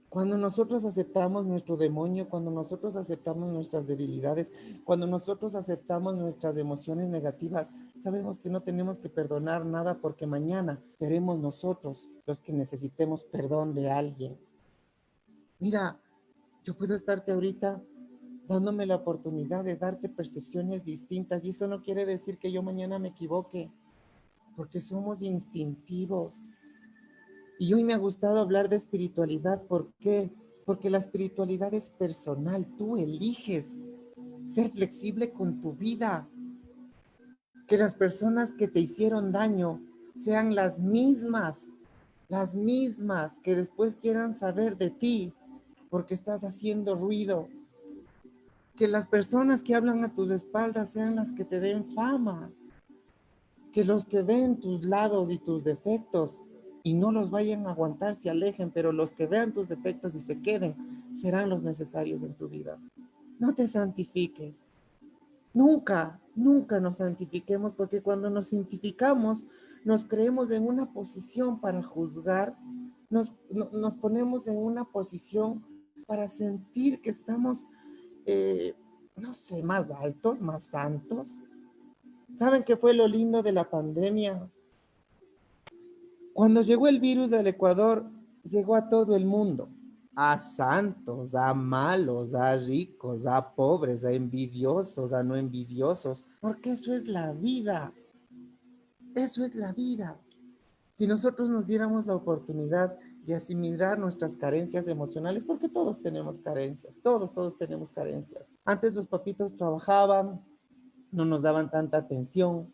Cuando nosotros aceptamos nuestro demonio, cuando nosotros aceptamos nuestras debilidades, cuando nosotros aceptamos nuestras emociones negativas, sabemos que no tenemos que perdonar nada porque mañana seremos nosotros los que necesitemos perdón de alguien. Mira, yo puedo estarte ahorita dándome la oportunidad de darte percepciones distintas y eso no quiere decir que yo mañana me equivoque, porque somos instintivos. Y hoy me ha gustado hablar de espiritualidad. ¿Por qué? Porque la espiritualidad es personal. Tú eliges ser flexible con tu vida. Que las personas que te hicieron daño sean las mismas que después quieran saber de ti porque estás haciendo ruido. Que las personas que hablan a tus espaldas sean las que te den fama. Que los que ven tus lados y tus defectos y no los vayan a aguantar se alejen, pero los que vean tus defectos y se queden serán los necesarios en tu vida. No te santifiques. Nunca, nunca nos santifiquemos porque cuando nos santificamos nos creemos en una posición para juzgar, nos ponemos en una posición para sentir que estamos, no sé, más altos, más santos. ¿Saben qué fue lo lindo de la pandemia? Cuando llegó el virus al Ecuador, llegó a todo el mundo, a santos, a malos, a ricos, a pobres, a envidiosos, a no envidiosos, porque eso es la vida, eso es la vida. Si nosotros nos diéramos la oportunidad de asimilar nuestras carencias emocionales, porque todos tenemos carencias, todos tenemos carencias. Antes los papitos trabajaban, no nos daban tanta atención.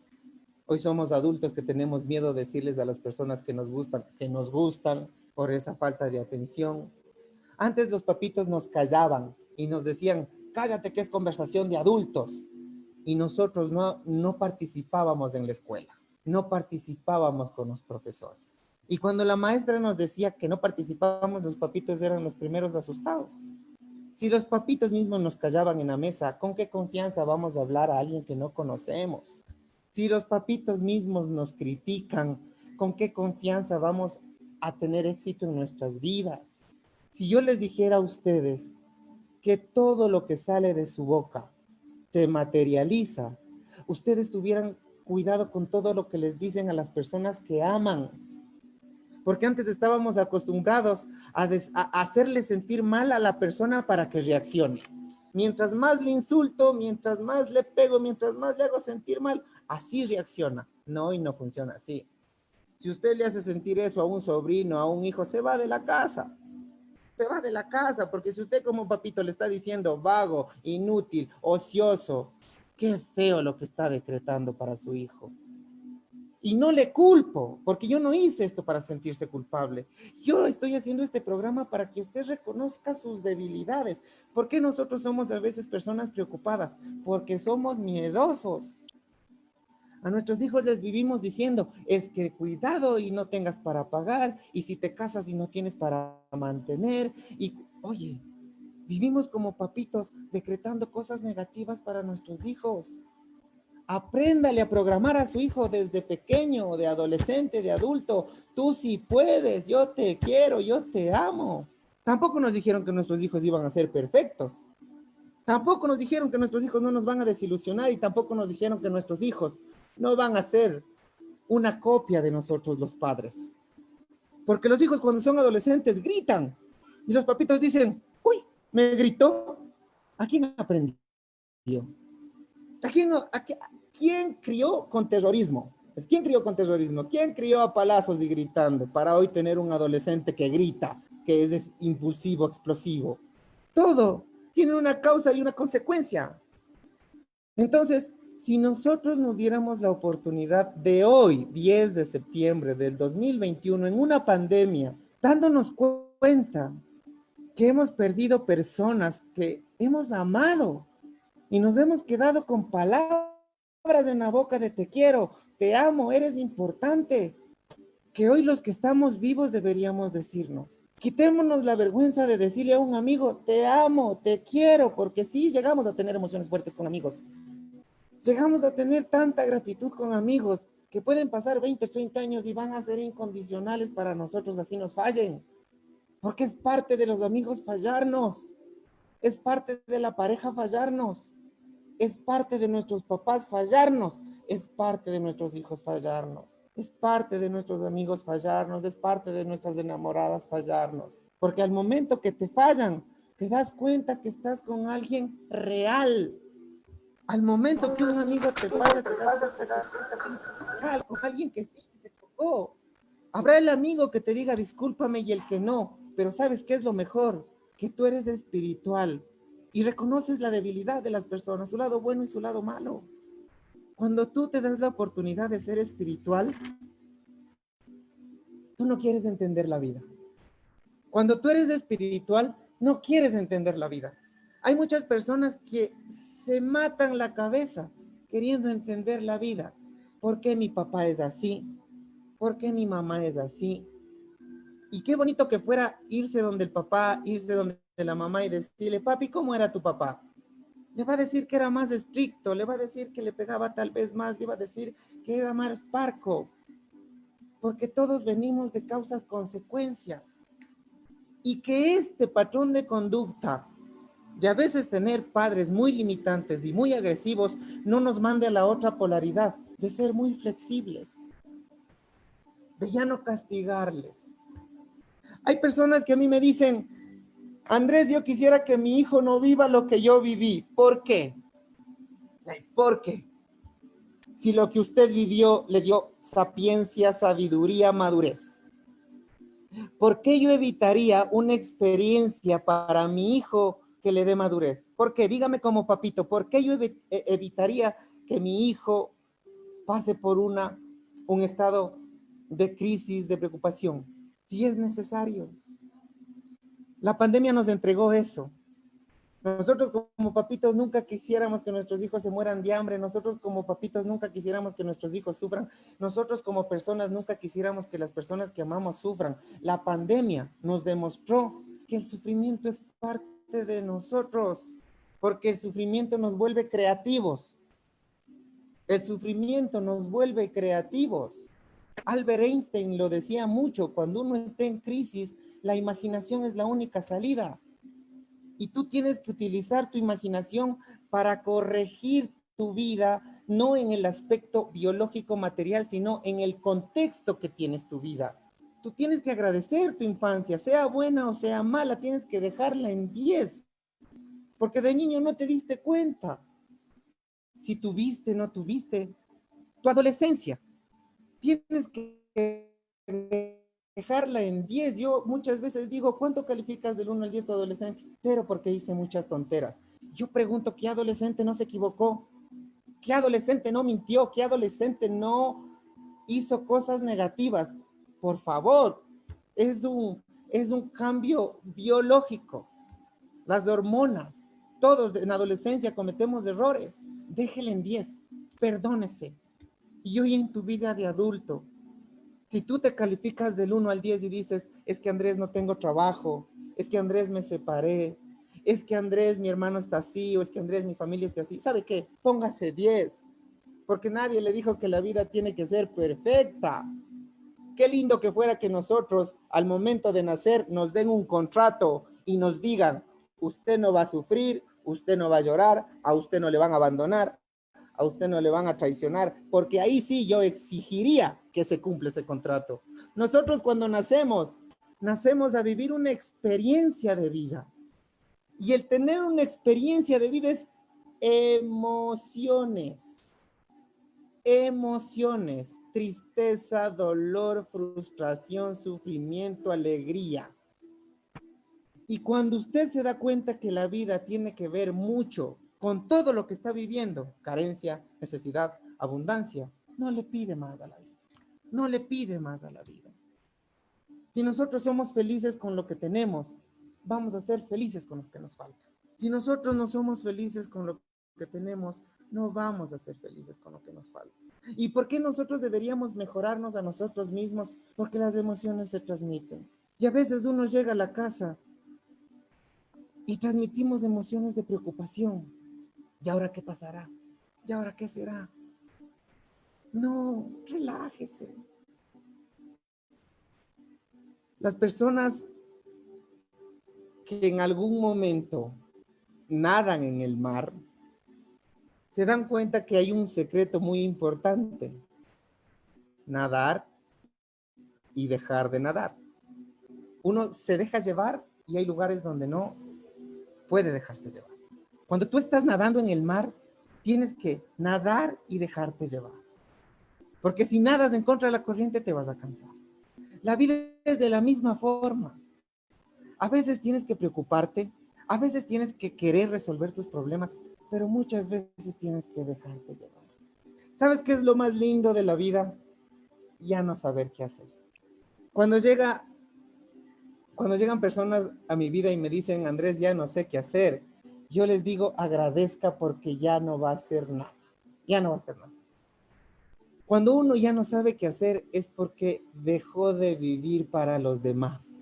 Hoy somos adultos que tenemos miedo de decirles a las personas que nos gustan por esa falta de atención. Antes los papitos nos callaban y nos decían, cállate que es conversación de adultos. Y nosotros no participábamos en la escuela, no participábamos con los profesores. Y cuando la maestra nos decía que no participábamos, los papitos eran los primeros asustados. Si los papitos mismos nos callaban en la mesa, ¿con qué confianza vamos a hablar a alguien que no conocemos? Si los papitos mismos nos critican, ¿con qué confianza vamos a tener éxito en nuestras vidas? Si yo les dijera a ustedes que todo lo que sale de su boca se materializa, ustedes tuvieran cuidado con todo lo que les dicen a las personas que aman. Porque antes estábamos acostumbrados a hacerle sentir mal a la persona para que reaccione. Mientras más le insulto, mientras más le pego, mientras más le hago sentir mal, así reacciona. No, y no funciona así. Si usted le hace sentir eso a un sobrino, a un hijo, se va de la casa. Se va de la casa, porque si usted como papito le está diciendo vago, inútil, ocioso, qué feo lo que está decretando para su hijo. Y no le culpo, porque yo no hice esto para sentirse culpable. Yo estoy haciendo este programa para que usted reconozca sus debilidades. ¿Por qué nosotros somos a veces personas preocupadas? Porque somos miedosos. A nuestros hijos les vivimos diciendo, es que cuidado y no tengas para pagar, y si te casas y no tienes para mantener, y oye, vivimos como papitos decretando cosas negativas para nuestros hijos. Apréndale a programar a su hijo desde pequeño, de adolescente, de adulto. Tú sí puedes, yo te quiero, yo te amo. Tampoco nos dijeron que nuestros hijos iban a ser perfectos. Tampoco nos dijeron que nuestros hijos no nos van a desilusionar y tampoco nos dijeron que nuestros hijos no van a ser una copia de nosotros los padres. Porque los hijos cuando son adolescentes gritan y los papitos dicen, uy, me gritó. ¿A quién aprendió? ¿Quién crió con terrorismo? ¿Quién crió con terrorismo? ¿Quién crió a palazos y gritando para hoy tener un adolescente que grita, que es impulsivo, explosivo? Todo tiene una causa y una consecuencia. Entonces, si nosotros nos diéramos la oportunidad de hoy, 10 de septiembre del 2021, en una pandemia, dándonos cuenta que hemos perdido personas que hemos amado y nos hemos quedado con palabras en la boca de te quiero, te amo, eres importante. que hoy los que estamos vivos deberíamos decirnos. Quitémonos la vergüenza de decirle a un amigo, te amo, te quiero, porque sí llegamos a tener emociones fuertes con amigos. Llegamos a tener tanta gratitud con amigos que pueden pasar 20, 30 años y van a ser incondicionales para nosotros, así nos fallen. Porque es parte de los amigos fallarnos, es parte de la pareja fallarnos, es parte de nuestros papás fallarnos, es parte de nuestros hijos fallarnos, es parte de nuestros amigos fallarnos, es parte de nuestras enamoradas fallarnos. Porque al momento que te fallan, te das cuenta que estás con alguien real. Al momento que un amigo te falla, te das cuenta que estás real, con alguien que sí se tocó. Habrá el amigo que te diga discúlpame y el que no, pero ¿sabes qué es lo mejor? Que tú eres espiritual y reconoces la debilidad de las personas, su lado bueno y su lado malo. Cuando tú te das la oportunidad de ser espiritual, tú no quieres entender la vida. Cuando tú eres espiritual, no quieres entender la vida. Hay muchas personas que se matan la cabeza queriendo entender la vida. ¿Por qué mi papá es así? ¿Por qué mi mamá es así? Y qué bonito que fuera irse donde el papá, irse donde la mamá y decirle, papi, ¿cómo era tu papá? Le va a decir que era más estricto, le va a decir que le pegaba tal vez más, le va a decir que era más parco, porque todos venimos de causas consecuencias. Y que este patrón de conducta, de a veces tener padres muy limitantes y muy agresivos, no nos mande a la otra polaridad, de ser muy flexibles, de ya no castigarles. Hay personas que a mí me dicen, Andrés, yo quisiera que mi hijo no viva lo que yo viví. ¿Por qué? ¿Por qué? Si lo que usted vivió le dio sapiencia, sabiduría, madurez. ¿Por qué yo evitaría una experiencia para mi hijo que le dé madurez? ¿Por qué? Dígame como papito, ¿por qué yo evitaría que mi hijo pase por un estado de crisis, de preocupación? Si es necesario. La pandemia nos entregó eso. Nosotros como papitos nunca quisiéramos que nuestros hijos se mueran de hambre, nosotros como papitos nunca quisiéramos que nuestros hijos sufran, nosotros como personas nunca quisiéramos que las personas que amamos sufran. La pandemia nos demostró que el sufrimiento es parte de nosotros, porque el sufrimiento nos vuelve creativos. El sufrimiento nos vuelve creativos. Albert Einstein lo decía mucho, cuando uno está en crisis, la imaginación es la única salida. Y tú tienes que utilizar tu imaginación para corregir tu vida, no en el aspecto biológico material, sino en el contexto que tienes tu vida. Tú tienes que agradecer tu infancia, sea buena o sea mala, tienes que dejarla en 10, porque de niño no te diste cuenta. Si tuviste, no tuviste, tu adolescencia, tienes que dejarla en 10. Yo muchas veces digo, ¿cuánto calificas del 1 al 10 tu adolescencia? Pero porque hice muchas tonteras. Yo pregunto, ¿qué adolescente no se equivocó? ¿Qué adolescente no mintió? ¿Qué adolescente no hizo cosas negativas? Por favor, es un cambio biológico. Las hormonas, todos en adolescencia cometemos errores. Déjele en 10, perdónese. Y hoy en tu vida de adulto, si tú te calificas del 1 al 10 y dices, es que Andrés no tengo trabajo, es que Andrés me separé, es que Andrés mi hermano está así, o es que Andrés mi familia está así, ¿sabe qué? Póngase 10, porque nadie le dijo que la vida tiene que ser perfecta. Qué lindo que fuera que nosotros al momento de nacer nos den un contrato y nos digan, usted no va a sufrir, usted no va a llorar, a usted no le van a abandonar, a usted no le van a traicionar, porque ahí sí yo exigiría que se cumpla ese contrato. Nosotros cuando nacemos a vivir una experiencia de vida. Y el tener una experiencia de vida es emociones. Emociones, tristeza, dolor, frustración, sufrimiento, alegría. Y cuando usted se da cuenta que la vida tiene que ver mucho con todo lo que está viviendo, carencia, necesidad, abundancia, no le pide más a la vida. No le pide más a la vida. Si nosotros somos felices con lo que tenemos, vamos a ser felices con lo que nos falta. Si nosotros no somos felices con lo que tenemos, no vamos a ser felices con lo que nos falta. ¿Y por qué nosotros deberíamos mejorarnos a nosotros mismos? Porque las emociones se transmiten. Y a veces uno llega a la casa y transmitimos emociones de preocupación. ¿Y ahora qué pasará? ¿Y ahora qué será? No, relájese. Las personas que en algún momento nadan en el mar se dan cuenta que hay un secreto muy importante: nadar y dejar de nadar. Uno se deja llevar y hay lugares donde no puede dejarse llevar. Cuando tú estás nadando en el mar, tienes que nadar y dejarte llevar. Porque si nadas en contra de la corriente, te vas a cansar. La vida es de la misma forma. A veces tienes que preocuparte, a veces tienes que querer resolver tus problemas, pero muchas veces tienes que dejarte llevar. ¿Sabes qué es lo más lindo de la vida? Ya no saber qué hacer. Cuando llega Cuando llegan personas a mi vida y me dicen, Andrés, ya no sé qué hacer, yo les digo, agradezca porque ya no va a hacer nada. Ya no va a hacer nada. Cuando uno ya no sabe qué hacer es porque dejó de vivir para los demás.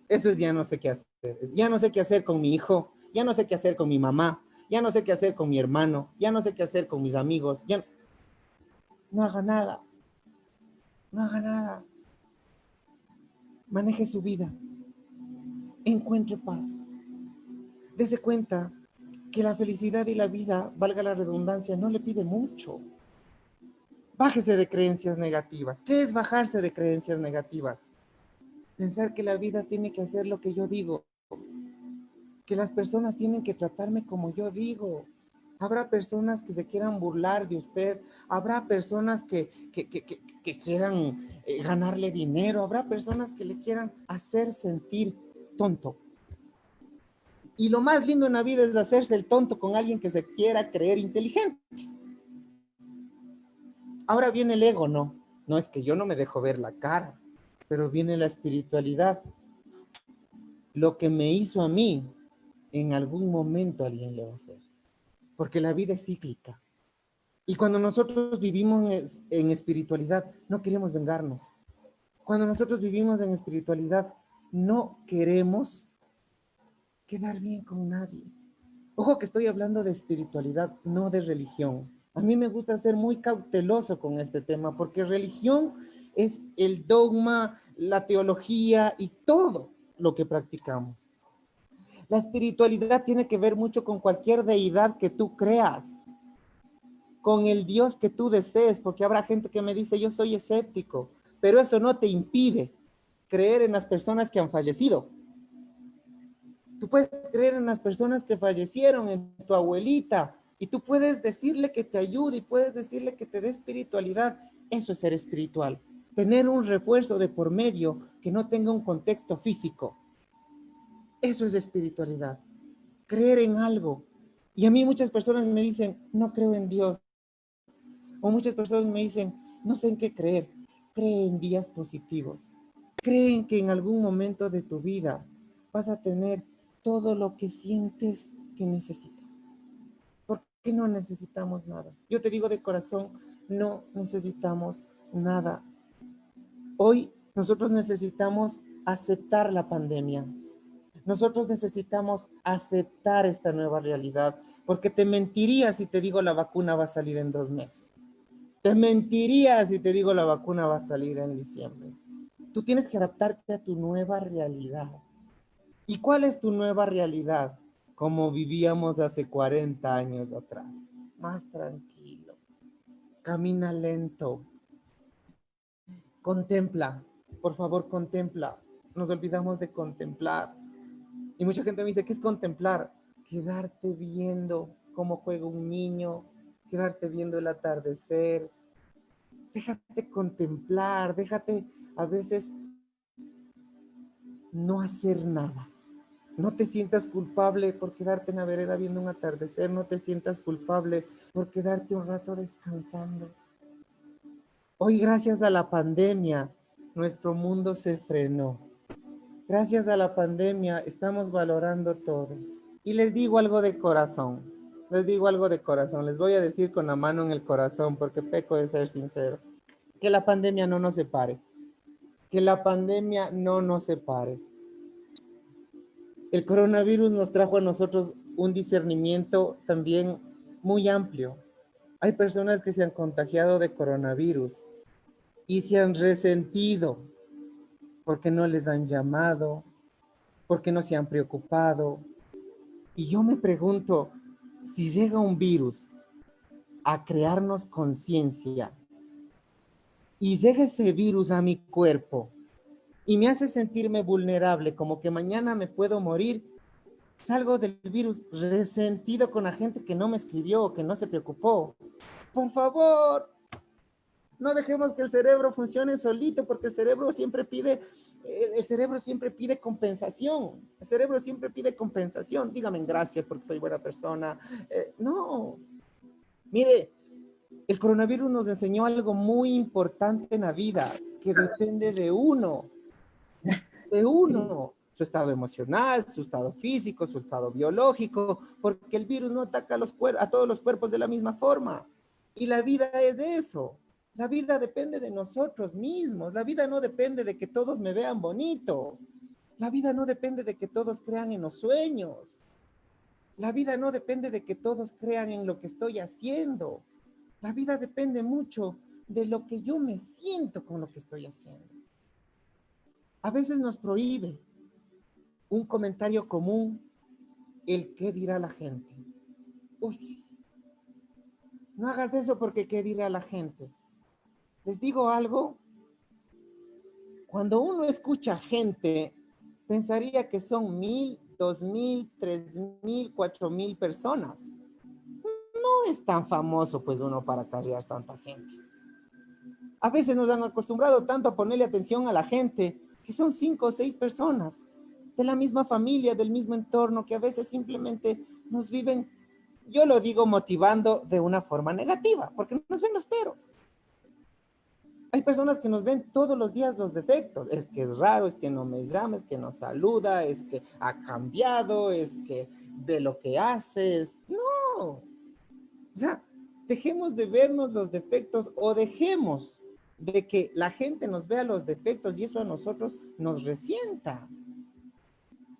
Eso es ya no sé qué hacer. Ya no sé qué hacer con mi hijo, ya no sé qué hacer con mi mamá, ya no sé qué hacer con mi hermano, ya no sé qué hacer con mis amigos. Ya no haga nada. No haga nada. Maneje su vida. Encuentre paz. Dese cuenta que la felicidad y la vida, valga la redundancia, no le pide mucho. Bájese de creencias negativas. ¿Qué es bajarse de creencias negativas? Pensar que la vida tiene que hacer lo que yo digo, que las personas tienen que tratarme como yo digo. Habrá personas que se quieran burlar de usted, habrá personas que quieran ganarle dinero, habrá personas que le quieran hacer sentir tonto. Y lo más lindo en la vida es hacerse el tonto con alguien que se quiera creer inteligente. Ahora viene el ego, no. No es que yo no me dejo ver la cara, pero viene la espiritualidad. Lo que me hizo a mí, en algún momento alguien le va a hacer. Porque la vida es cíclica. Y cuando nosotros vivimos en espiritualidad, no queremos vengarnos. Cuando nosotros vivimos en espiritualidad, no queremos quedar bien con nadie. Ojo que estoy hablando de espiritualidad, no de religión. A mí me gusta ser muy cauteloso con este tema porque religión es el dogma, la teología y todo lo que practicamos. La espiritualidad tiene que ver mucho con cualquier deidad que tú creas, con el Dios que tú desees, porque habrá gente que me dice, yo soy escéptico, pero eso no te impide creer en las personas que han fallecido. Tú puedes creer en las personas que fallecieron, en tu abuelita, y tú puedes decirle que te ayude y puedes decirle que te dé espiritualidad. Eso es ser espiritual. Tener un refuerzo de por medio que no tenga un contexto físico. Eso es espiritualidad. Creer en algo. Y a mí muchas personas me dicen, no creo en Dios. O muchas personas me dicen, no sé en qué creer. Cree en días positivos. Creen que en algún momento de tu vida vas a tener todo lo que sientes que necesitas. Porque no necesitamos nada. Yo te digo de corazón, no necesitamos nada. Hoy nosotros necesitamos aceptar la pandemia. Nosotros necesitamos aceptar esta nueva realidad, porque te mentiría si te digo la vacuna va a salir en 2 meses. Te mentiría si te digo la vacuna va a salir en diciembre. Tú tienes que adaptarte a tu nueva realidad. ¿Y cuál es tu nueva realidad? Como vivíamos hace 40 años atrás. Más tranquilo. Camina lento. Contempla. Por favor, contempla. Nos olvidamos de contemplar. Y mucha gente me dice, ¿qué es contemplar? Quedarte viendo cómo juega un niño, quedarte viendo el atardecer. Déjate contemplar, déjate a veces no hacer nada. No te sientas culpable por quedarte en la vereda viendo un atardecer, no te sientas culpable por quedarte un rato descansando. Hoy, gracias a la pandemia, nuestro mundo se frenó. Gracias a la pandemia estamos valorando todo. Y les digo algo de corazón. Les digo algo de corazón, les voy a decir con la mano en el corazón porque peco de ser sincero. Que la pandemia no nos separe, que la pandemia no nos separe. El coronavirus nos trajo a nosotros un discernimiento también muy amplio. Hay personas que se han contagiado de coronavirus y se han resentido porque no les han llamado, porque no se han preocupado. Y yo me pregunto, si llega un virus a crearnos conciencia y llega ese virus a mi cuerpo y me hace sentirme vulnerable, como que mañana me puedo morir, salgo del virus resentido con la gente que no me escribió, que no se preocupó. Por favor, no dejemos que el cerebro funcione solito, porque el cerebro siempre pide compensación. El cerebro siempre pide compensación. Dígame gracias porque soy buena persona. No, mire, el coronavirus nos enseñó algo muy importante en la vida, que depende de uno, su estado emocional, su estado físico, su estado biológico, porque el virus no ataca a todos los cuerpos de la misma forma. Y la vida es eso. La vida depende de nosotros mismos. La vida no depende de que todos me vean bonito. La vida no depende de que todos crean en los sueños. La vida no depende de que todos crean en lo que estoy haciendo. La vida depende mucho de lo que yo me siento con lo que estoy haciendo. A veces nos prohíbe un comentario común el qué dirá la gente. Uy, no hagas eso porque qué dirá la gente. Les digo algo, cuando uno escucha gente, pensaría que son 1,000, 2,000, 3,000, 4,000 personas. No es tan famoso pues uno para cargar tanta gente. A veces nos han acostumbrado tanto a ponerle atención a la gente, que son 5 o 6 personas de la misma familia, del mismo entorno, que a veces simplemente nos viven, yo lo digo motivando de una forma negativa, porque nos ven los peros. Hay personas que nos ven todos los días los defectos. Es que es raro, es que no me llama, es que no saluda, es que ha cambiado, es que ve lo que haces. No, o sea, dejemos de vernos los defectos o dejemos de que la gente nos vea los defectos y eso a nosotros nos resienta.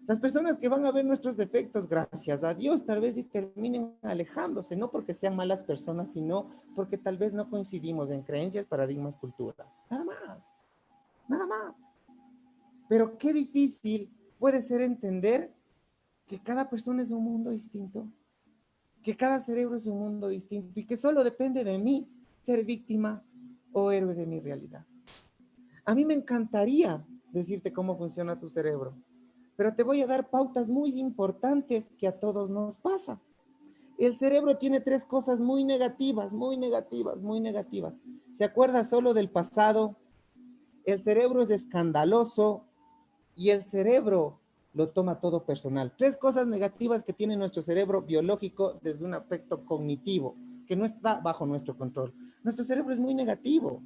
Las personas que van a ver nuestros defectos, gracias a Dios, tal vez y terminen alejándose, no porque sean malas personas, sino porque tal vez no coincidimos en creencias, paradigmas, cultura. Nada más, nada más. Pero qué difícil puede ser entender que cada persona es un mundo distinto, que cada cerebro es un mundo distinto y que solo depende de mí ser víctima o héroe de mi realidad. A mí me encantaría decirte cómo funciona tu cerebro, pero te voy a dar pautas muy importantes que a todos nos pasa. El cerebro tiene 3 cosas muy negativas, muy negativas, muy negativas. Se acuerda solo del pasado, el cerebro es escandaloso y el cerebro lo toma todo personal. 3 cosas negativas que tiene nuestro cerebro biológico desde un aspecto cognitivo, que no está bajo nuestro control. Nuestro cerebro es muy negativo,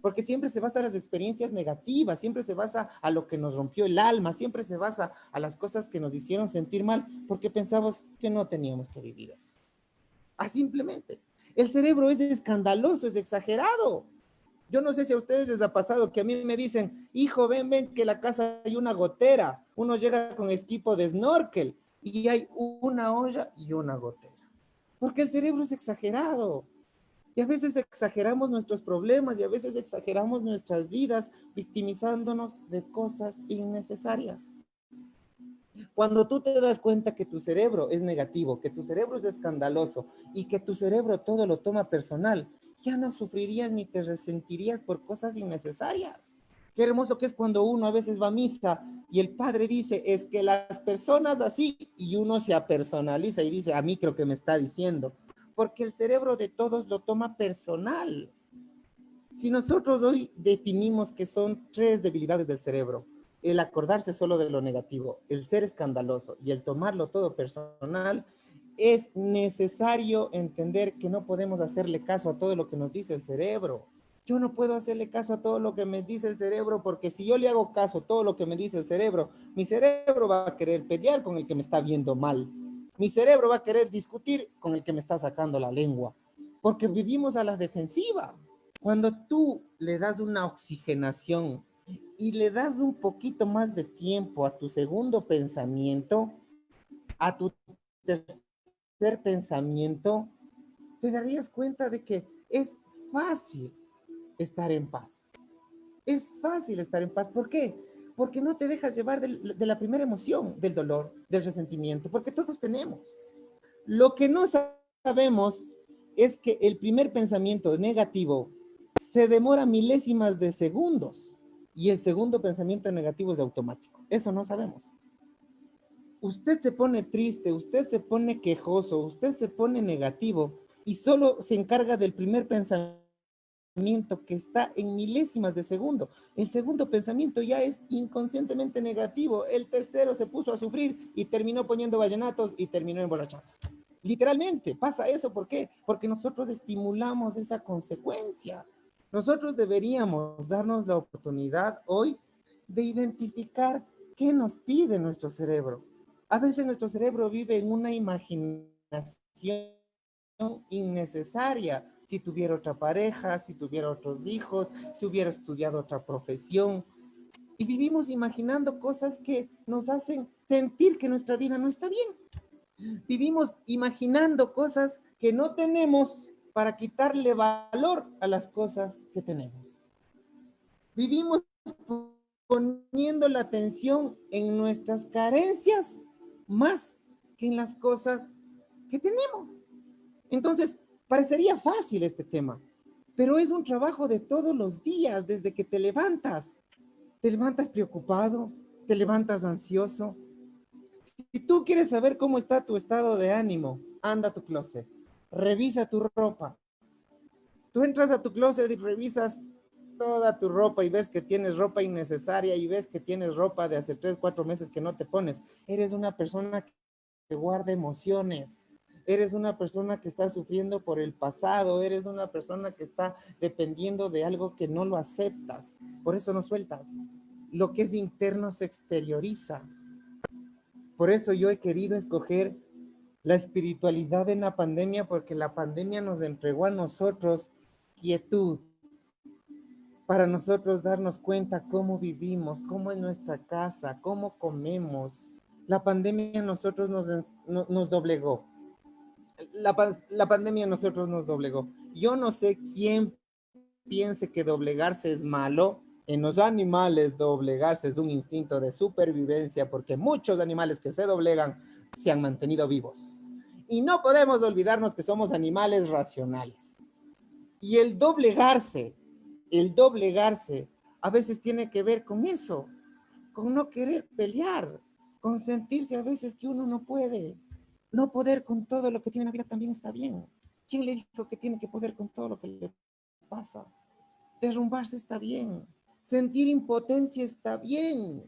porque siempre se basa en las experiencias negativas, siempre se basa a lo que nos rompió el alma, siempre se basa a las cosas que nos hicieron sentir mal, porque pensamos que no teníamos que vivir eso. Así simplemente. El cerebro es escandaloso, es exagerado. Yo no sé si a ustedes les ha pasado que a mí me dicen, hijo, ven, ven, que en la casa hay una gotera. Uno llega con equipo de snorkel y hay una olla y una gotera. Porque el cerebro es exagerado. Y a veces exageramos nuestros problemas y a veces exageramos nuestras vidas victimizándonos de cosas innecesarias. Cuando tú te das cuenta que tu cerebro es negativo, que tu cerebro es escandaloso y que tu cerebro todo lo toma personal, ya no sufrirías ni te resentirías por cosas innecesarias. Qué hermoso que es cuando uno a veces va a misa y el padre dice, es que las personas así, y uno se apersonaliza y dice, a mí creo que me está diciendo, porque el cerebro de todos lo toma personal. Si nosotros hoy definimos que son 3 debilidades del cerebro, el acordarse solo de lo negativo, el ser escandaloso y el tomarlo todo personal, es necesario entender que no podemos hacerle caso a todo lo que nos dice el cerebro. Yo no puedo hacerle caso a todo lo que me dice el cerebro porque si yo le hago caso a todo lo que me dice el cerebro, mi cerebro va a querer pelear con el que me está viendo mal. Mi cerebro va a querer discutir con el que me está sacando la lengua, porque vivimos a la defensiva. Cuando tú le das una oxigenación y le das un poquito más de tiempo a tu segundo pensamiento, a tu tercer pensamiento, te darías cuenta de que es fácil estar en paz. Es fácil estar en paz. ¿Por qué? Porque no te dejas llevar de la primera emoción, del dolor, del resentimiento, porque todos tenemos. Lo que no sabemos es que el primer pensamiento negativo se demora milésimas de segundos y el segundo pensamiento negativo es automático. Eso no sabemos. Usted se pone triste, usted se pone quejoso, usted se pone negativo y solo se encarga del primer pensamiento que está en milésimas de segundo. El segundo pensamiento ya es inconscientemente negativo. El tercero se puso a sufrir y terminó poniendo vallenatos y terminó emborrachados. Literalmente pasa eso. ¿Por qué? Porque nosotros estimulamos esa consecuencia. Nosotros deberíamos darnos la oportunidad hoy de identificar qué nos pide nuestro cerebro. A veces nuestro cerebro vive en una imaginación innecesaria. Si tuviera otra pareja, si tuviera otros hijos, si hubiera estudiado otra profesión. Y vivimos imaginando cosas que nos hacen sentir que nuestra vida no está bien. Vivimos imaginando cosas que no tenemos para quitarle valor a las cosas que tenemos. Vivimos poniendo la atención en nuestras carencias más que en las cosas que tenemos. Entonces, parecería fácil este tema, pero es un trabajo de todos los días, desde que te levantas. Te levantas preocupado, te levantas ansioso. Si tú quieres saber cómo está tu estado de ánimo, anda a tu closet, revisa tu ropa. Tú entras a tu closet y revisas toda tu ropa y ves que tienes ropa innecesaria y ves que tienes ropa de hace 3, 4 meses que no te pones. Eres una persona que guarda emociones. Eres una persona que está sufriendo por el pasado. Eres una persona que está dependiendo de algo que no lo aceptas. Por eso no sueltas. Lo que es interno se exterioriza. Por eso yo he querido escoger la espiritualidad en la pandemia, porque la pandemia nos entregó a nosotros quietud, para nosotros darnos cuenta cómo vivimos, cómo es nuestra casa, cómo comemos. La pandemia a nosotros nos doblegó. La pandemia a nosotros nos doblegó. Yo no sé quién piense que doblegarse es malo. En los animales doblegarse es un instinto de supervivencia, porque muchos animales que se doblegan se han mantenido vivos. Y no podemos olvidarnos que somos animales racionales. Y el doblegarse, a veces tiene que ver con eso, con no querer pelear, con sentirse a veces que uno no puede. No poder con todo lo que tiene en la vida también está bien. ¿Quién le dijo que tiene que poder con todo lo que le pasa? Derrumbarse está bien. Sentir impotencia está bien.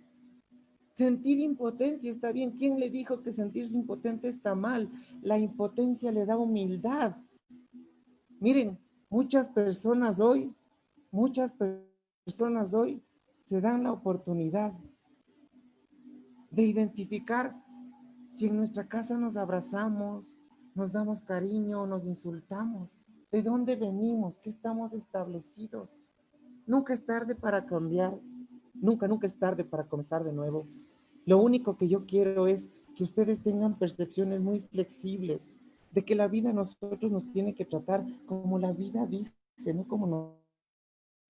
Sentir impotencia está bien. ¿Quién le dijo que sentirse impotente está mal? La impotencia le da humildad. Miren, muchas personas hoy se dan la oportunidad de identificar si en nuestra casa nos abrazamos, nos damos cariño, nos insultamos, de dónde venimos, qué estamos establecidos. Nunca es tarde para cambiar, nunca es tarde para comenzar de nuevo. Lo único que yo quiero es que ustedes tengan percepciones muy flexibles, de que la vida a nosotros nos tiene que tratar como la vida dice, no como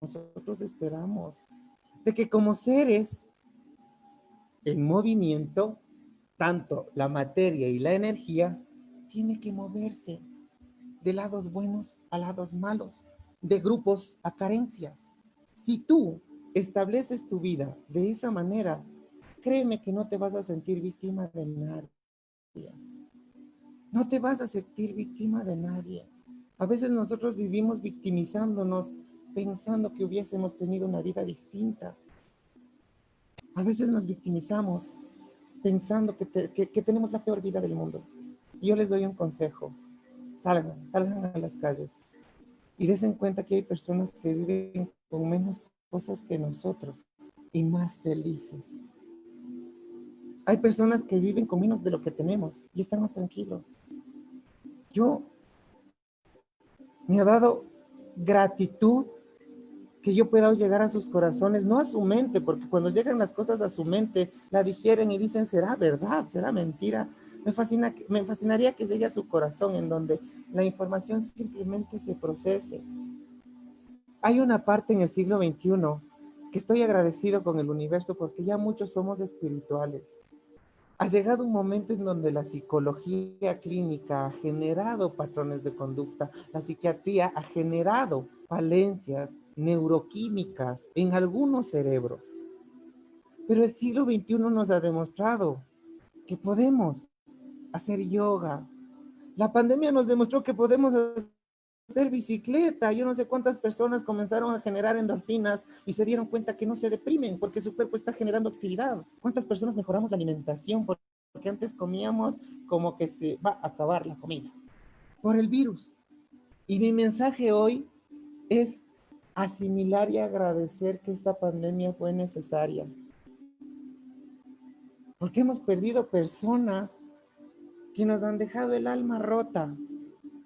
nosotros esperamos. De que como seres en movimiento, tanto la materia y la energía tiene que moverse de lados buenos a lados malos, de grupos a carencias. Si tú estableces tu vida de esa manera, créeme que no te vas a sentir víctima de nadie. No te vas a sentir víctima de nadie. A veces nosotros vivimos victimizándonos, pensando que hubiésemos tenido una vida distinta. A veces nos victimizamos pensando que tenemos la peor vida del mundo. Y yo les doy un consejo. Salgan a las calles y des en cuenta que hay personas que viven con menos cosas que nosotros y más felices. Hay personas que viven con menos de lo que tenemos y están más tranquilos. Yo me ha dado gratitud que yo pueda llegar a sus corazones, no a su mente, porque cuando llegan las cosas a su mente, la digieren y dicen, ¿será verdad? ¿Será mentira? Me fascinaría que llegue a su corazón en donde la información simplemente se procese. Hay una parte en el siglo XXI que estoy agradecido con el universo porque ya muchos somos espirituales. Ha llegado un momento en donde la psicología clínica ha generado patrones de conducta, la psiquiatría ha generado falencias neuroquímicas en algunos cerebros. Pero el siglo XXI nos ha demostrado que podemos hacer yoga. La pandemia nos demostró que podemos hacer bicicleta. Yo no sé cuántas personas comenzaron a generar endorfinas y se dieron cuenta que no se deprimen porque su cuerpo está generando actividad. ¿Cuántas personas mejoramos la alimentación? Porque antes comíamos como que se va a acabar la comida por el virus. Y mi mensaje hoy es asimilar y agradecer que esta pandemia fue necesaria. Porque hemos perdido personas que nos han dejado el alma rota,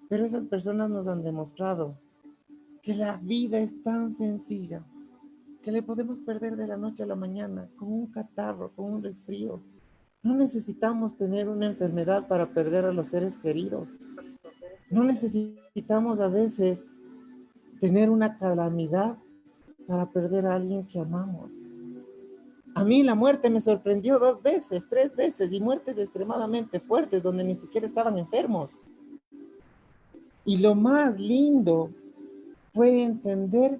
pero esas personas nos han demostrado que la vida es tan sencilla que le podemos perder de la noche a la mañana con un catarro, con un resfrío. No necesitamos tener una enfermedad para perder a los seres queridos. No necesitamos a veces tener una calamidad para perder a alguien que amamos. A mí la muerte me sorprendió 2 veces, 3 veces, y muertes extremadamente fuertes donde ni siquiera estaban enfermos. Y lo más lindo fue entender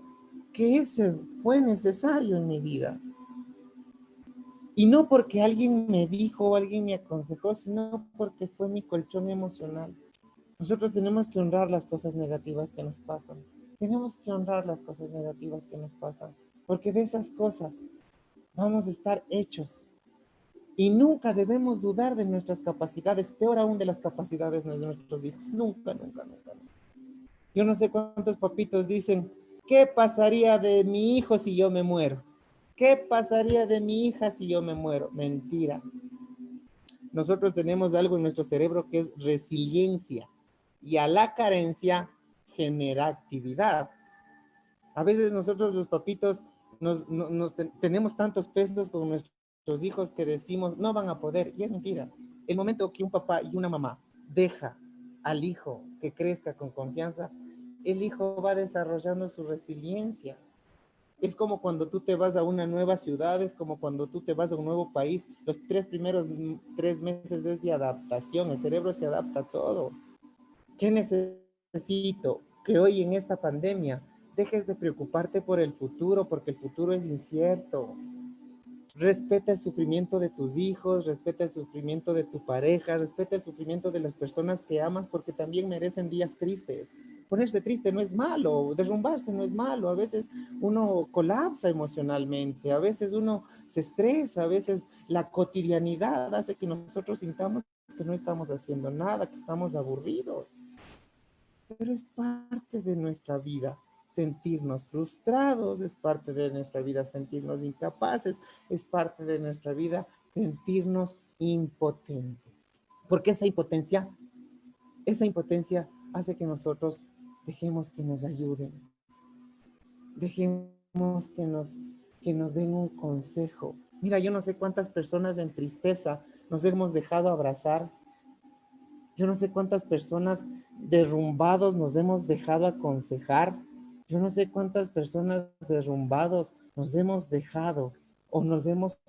que ese fue necesario en mi vida. Y no porque alguien me dijo o alguien me aconsejó, sino porque fue mi colchón emocional. Nosotros tenemos que honrar las cosas negativas que nos pasan. Tenemos que honrar las cosas negativas que nos pasan, porque de esas cosas vamos a estar hechos. Y nunca debemos dudar de nuestras capacidades, peor aún de las capacidades de nuestros hijos. Nunca, nunca, nunca. Yo no sé cuántos papitos dicen, ¿qué pasaría de mi hijo si yo me muero? ¿Qué pasaría de mi hija si yo me muero? Mentira. Nosotros tenemos algo en nuestro cerebro que es resiliencia y a la carencia genera actividad. A veces nosotros los papitos tenemos tantos pesos con nuestros hijos que decimos no van a poder, y es mentira. El momento que un papá y una mamá deja al hijo que crezca con confianza, el hijo va desarrollando su resiliencia. Es como cuando tú te vas a una nueva ciudad, es como cuando tú te vas a un nuevo país. Los 3 meses es de adaptación, el cerebro se adapta a todo. ¿Qué necesito? Que hoy en esta pandemia dejes de preocuparte por el futuro, porque el futuro es incierto. Respeta el sufrimiento de tus hijos, respeta el sufrimiento de tu pareja, respeta el sufrimiento de las personas que amas, porque también merecen días tristes. Ponerse triste no es malo, derrumbarse no es malo. A veces uno colapsa emocionalmente, a veces uno se estresa, a veces la cotidianidad hace que nosotros sintamos que no estamos haciendo nada, que estamos aburridos. Pero es parte de nuestra vida sentirnos frustrados, es parte de nuestra vida sentirnos incapaces, es parte de nuestra vida sentirnos impotentes. Porque esa impotencia hace que nosotros dejemos que nos ayuden, dejemos que nos den un consejo. Mira, yo no sé cuántas personas en tristeza nos hemos dejado abrazar. Yo no sé cuántas personas derrumbados nos hemos dejado aconsejar. Yo no sé cuántas personas derrumbados nos hemos dejado o nos hemos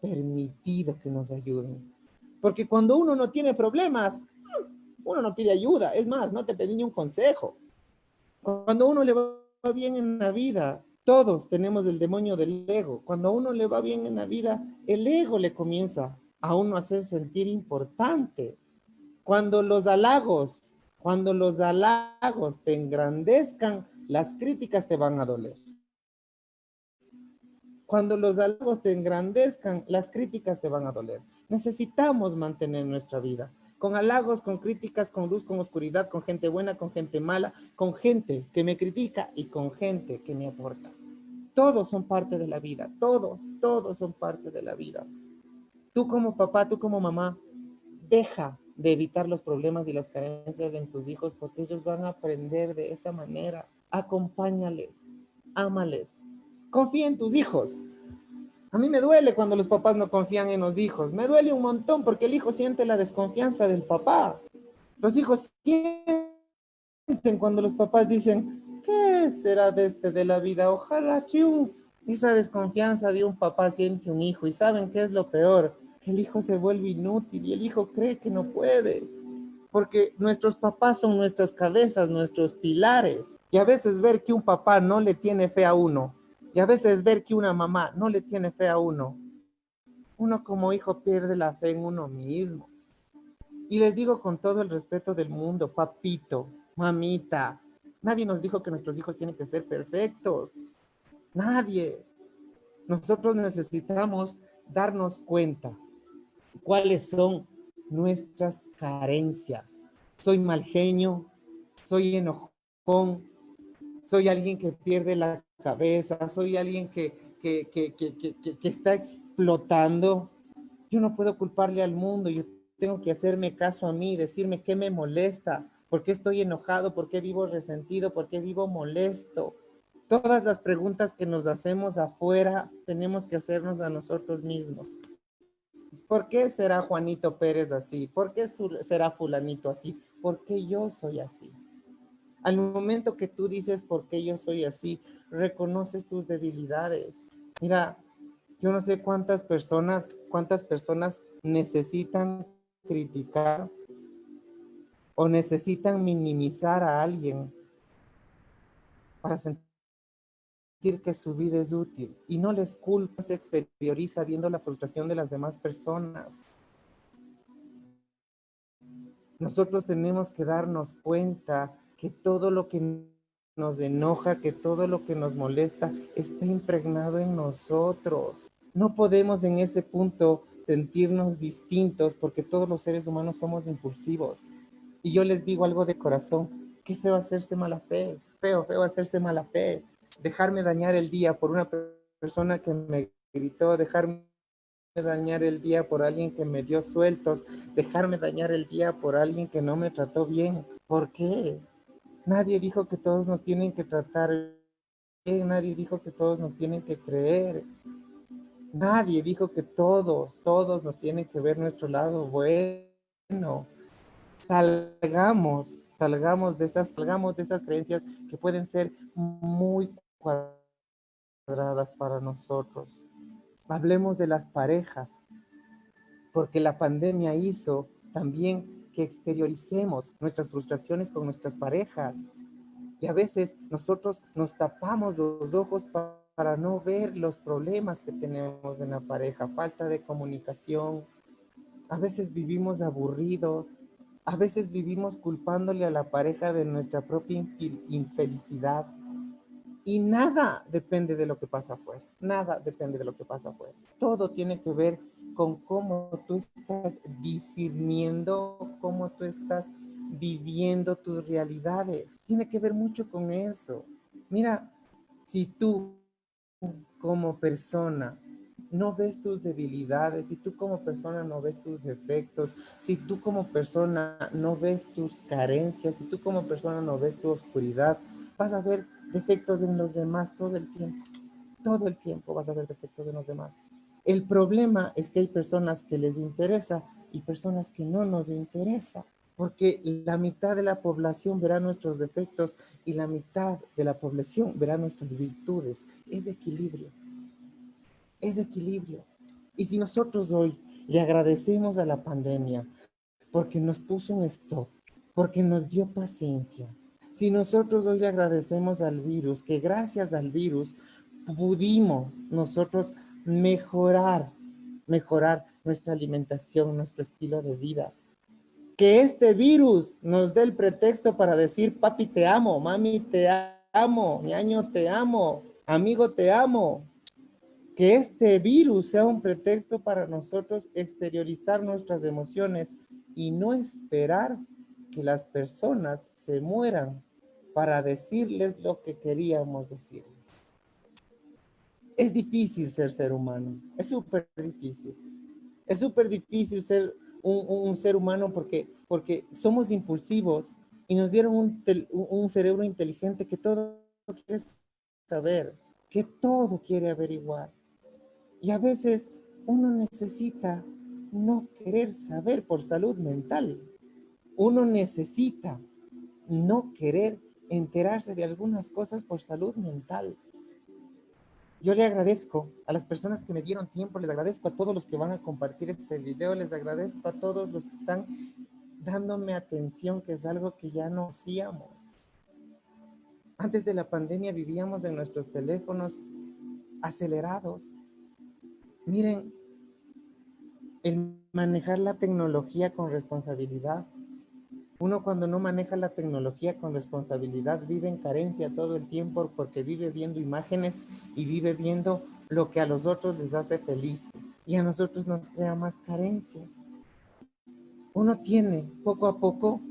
permitido que nos ayuden. Porque cuando uno no tiene problemas, uno no pide ayuda. Es más, no te pedí ni un consejo. Cuando uno le va bien en la vida, todos tenemos el demonio del ego. Cuando a uno le va bien en la vida, el ego le comienza a uno hacer sentir importante. Cuando los halagos te engrandezcan, las críticas te van a doler. Cuando los halagos te engrandezcan, las críticas te van a doler. Necesitamos mantener nuestra vida con halagos, con críticas, con luz, con oscuridad, con gente buena, con gente mala, con gente que me critica y con gente que me aporta. Todos son parte de la vida, todos son parte de la vida. Tú como papá, tú como mamá, deja de evitar los problemas y las carencias de tus hijos porque ellos van a aprender de esa manera. Acompáñales, ámales, confía en tus hijos. A mí me duele cuando los papás no confían en los hijos. Me duele un montón porque el hijo siente la desconfianza del papá. Los hijos sienten cuando los papás dicen, ¿qué será de la vida? Ojalá triunfe. Esa desconfianza de un papá siente un hijo y ¿saben qué es lo peor? Que el hijo se vuelve inútil y el hijo cree que no puede. Porque nuestros papás son nuestras cabezas, nuestros pilares. Y a veces ver que un papá no le tiene fe a uno, y a veces ver que una mamá no le tiene fe a uno como hijo pierde la fe en uno mismo. Y les digo con todo el respeto del mundo, papito, mamita, nadie nos dijo que nuestros hijos tienen que ser perfectos. Nadie. Nosotros necesitamos darnos cuenta cuáles son nuestras carencias. Soy mal genio, soy enojón, soy alguien que pierde la cabeza, soy alguien que está explotando. Yo no puedo culparle al mundo, yo tengo que hacerme caso a mí, decirme qué me molesta, por qué estoy enojado, por qué vivo resentido, por qué vivo molesto. Todas las preguntas que nos hacemos afuera tenemos que hacernos a nosotros mismos. ¿Por qué será Juanito Pérez así? ¿Por qué será fulanito así? ¿Por qué yo soy así? Al momento que tú dices por qué yo soy así, reconoces tus debilidades. Mira, yo no sé cuántas personas necesitan criticar o necesitan minimizar a alguien para sentir que su vida es útil y no les culpa, se exterioriza viendo la frustración de las demás personas. Nosotros tenemos que darnos cuenta que todo lo que nos enoja, que todo lo que nos molesta está impregnado en nosotros. No podemos en ese punto sentirnos distintos porque todos los seres humanos somos impulsivos. Y yo les digo algo de corazón, qué feo hacerse mala fe, feo hacerse mala fe, dejarme dañar el día por una persona que me gritó, dejarme dañar el día por alguien que me dio sueltos, dejarme dañar el día por alguien que no me trató bien. ¿Por qué? Nadie dijo que todos nos tienen que tratar bien, nadie dijo que todos nos tienen que creer, nadie dijo que todos nos tienen que ver nuestro lado bueno. Salgamos de esas creencias que pueden ser muy cuadradas para nosotros. Hablemos de las parejas, porque la pandemia hizo también que exterioricemos nuestras frustraciones con nuestras parejas. Y a veces nosotros nos tapamos los ojos para no ver los problemas que tenemos en la pareja, falta de comunicación. A veces vivimos aburridos, a veces vivimos culpándole a la pareja de nuestra propia infelicidad. Y nada depende de lo que pasa afuera, nada depende de lo que pasa afuera. Todo tiene que ver con cómo tú estás discerniendo, cómo tú estás viviendo tus realidades. Tiene que ver mucho con eso. Mira, si tú como persona no ves tus debilidades, si tú como persona no ves tus defectos, si tú como persona no ves tus carencias, si tú como persona no ves tu oscuridad, vas a ver defectos en los demás todo el tiempo vas a ver defectos en los demás. El problema es que hay personas que les interesa y personas que no nos interesa, porque la mitad de la población verá nuestros defectos y la mitad de la población verá nuestras virtudes. Es equilibrio, es equilibrio. Y si nosotros hoy le agradecemos a la pandemia porque nos puso un stop, porque nos dio paciencia, si nosotros hoy le agradecemos al virus, que gracias al virus pudimos nosotros mejorar nuestra alimentación, nuestro estilo de vida, que este virus nos dé el pretexto para decir, papi, te amo, mami, te amo, ñaño, te amo, amigo, te amo. Que este virus sea un pretexto para nosotros exteriorizar nuestras emociones y no esperar que las personas se mueran para decirles lo que queríamos decirles. Es difícil ser humano, es súper difícil. Es súper difícil ser un ser humano porque somos impulsivos y nos dieron un cerebro inteligente que todo quiere saber, que todo quiere averiguar. Y a veces uno necesita no querer saber por salud mental. Uno necesita no querer enterarse de algunas cosas por salud mental. Yo le agradezco a las personas que me dieron tiempo, les agradezco a todos los que van a compartir este video, les agradezco a todos los que están dándome atención, que es algo que ya no hacíamos. Antes de la pandemia vivíamos en nuestros teléfonos acelerados. Miren, el manejar la tecnología con responsabilidad. Uno cuando no maneja la tecnología con responsabilidad vive en carencia todo el tiempo porque vive viendo imágenes y vive viendo lo que a los otros les hace felices y a nosotros nos crea más carencias. Uno tiene poco a poco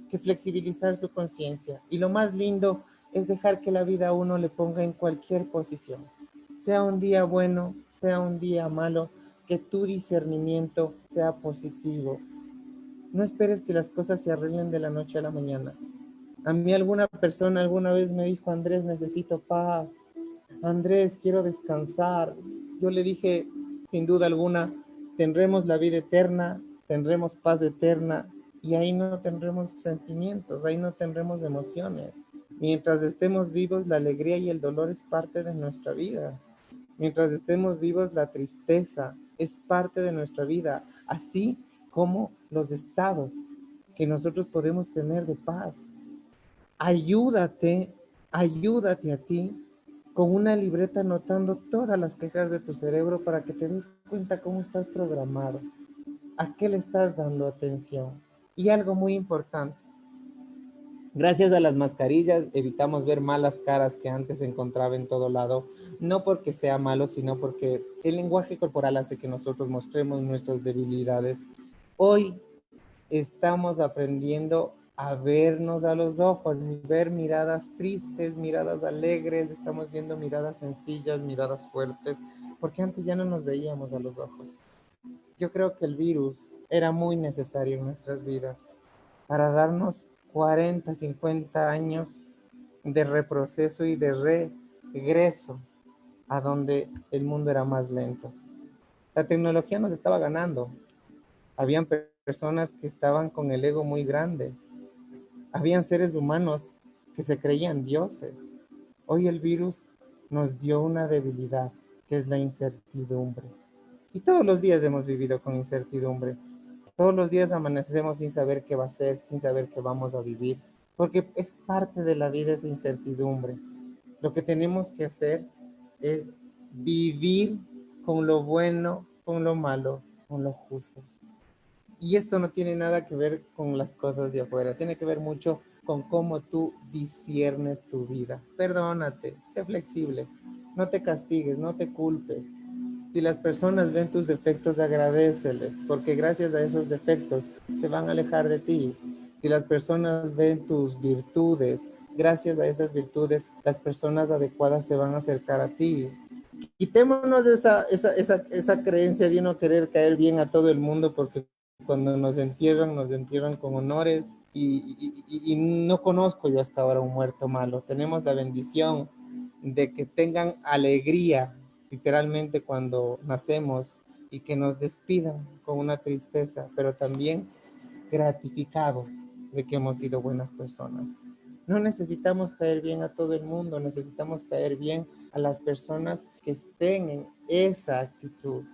que flexibilizar su conciencia y lo más lindo es dejar que la vida a uno le ponga en cualquier posición. Sea un día bueno, sea un día malo, que tu discernimiento sea positivo. No esperes que las cosas se arreglen de la noche a la mañana. A mí alguna persona alguna vez me dijo, Andrés, necesito paz. Andrés, quiero descansar. Yo le dije, sin duda alguna, tendremos la vida eterna, tendremos paz eterna y ahí no tendremos sentimientos, ahí no tendremos emociones. Mientras estemos vivos, la alegría y el dolor es parte de nuestra vida. Mientras estemos vivos, la tristeza es parte de nuestra vida, así como los estados que nosotros podemos tener de paz. Ayúdate, ayúdate a ti con una libreta anotando todas las quejas de tu cerebro para que te des cuenta cómo estás programado, a qué le estás dando atención. Y algo muy importante, gracias a las mascarillas evitamos ver malas caras que antes se encontraba en todo lado, no porque sea malo, sino porque el lenguaje corporal hace que nosotros mostremos nuestras debilidades. Hoy estamos aprendiendo a vernos a los ojos y ver miradas tristes, miradas alegres, estamos viendo miradas sencillas, miradas fuertes, porque antes ya no nos veíamos a los ojos. Yo creo que el virus era muy necesario en nuestras vidas para darnos 40, 50 años de reproceso y de regreso a donde el mundo era más lento. La tecnología nos estaba ganando. Habían personas que estaban con el ego muy grande. Habían seres humanos que se creían dioses. Hoy el virus nos dio una debilidad, que es la incertidumbre. Y todos los días hemos vivido con incertidumbre. Todos los días amanecemos sin saber qué va a ser, sin saber qué vamos a vivir, porque es parte de la vida esa incertidumbre. Lo que tenemos que hacer es vivir con lo bueno, con lo malo, con lo justo. Y esto no tiene nada que ver con las cosas de afuera, tiene que ver mucho con cómo tú disiernes tu vida. Perdónate, sé flexible, no te castigues, no te culpes. Si las personas ven tus defectos, agradéceles, porque gracias a esos defectos se van a alejar de ti. Si las personas ven tus virtudes, gracias a esas virtudes, las personas adecuadas se van a acercar a ti. Quitémonos esa creencia de no querer caer bien a todo el mundo, porque cuando nos entierran con honores y no conozco yo hasta ahora un muerto malo. Tenemos la bendición de que tengan alegría literalmente cuando nacemos y que nos despidan con una tristeza, pero también gratificados de que hemos sido buenas personas. No necesitamos caer bien a todo el mundo, necesitamos caer bien a las personas que estén en esa actitud.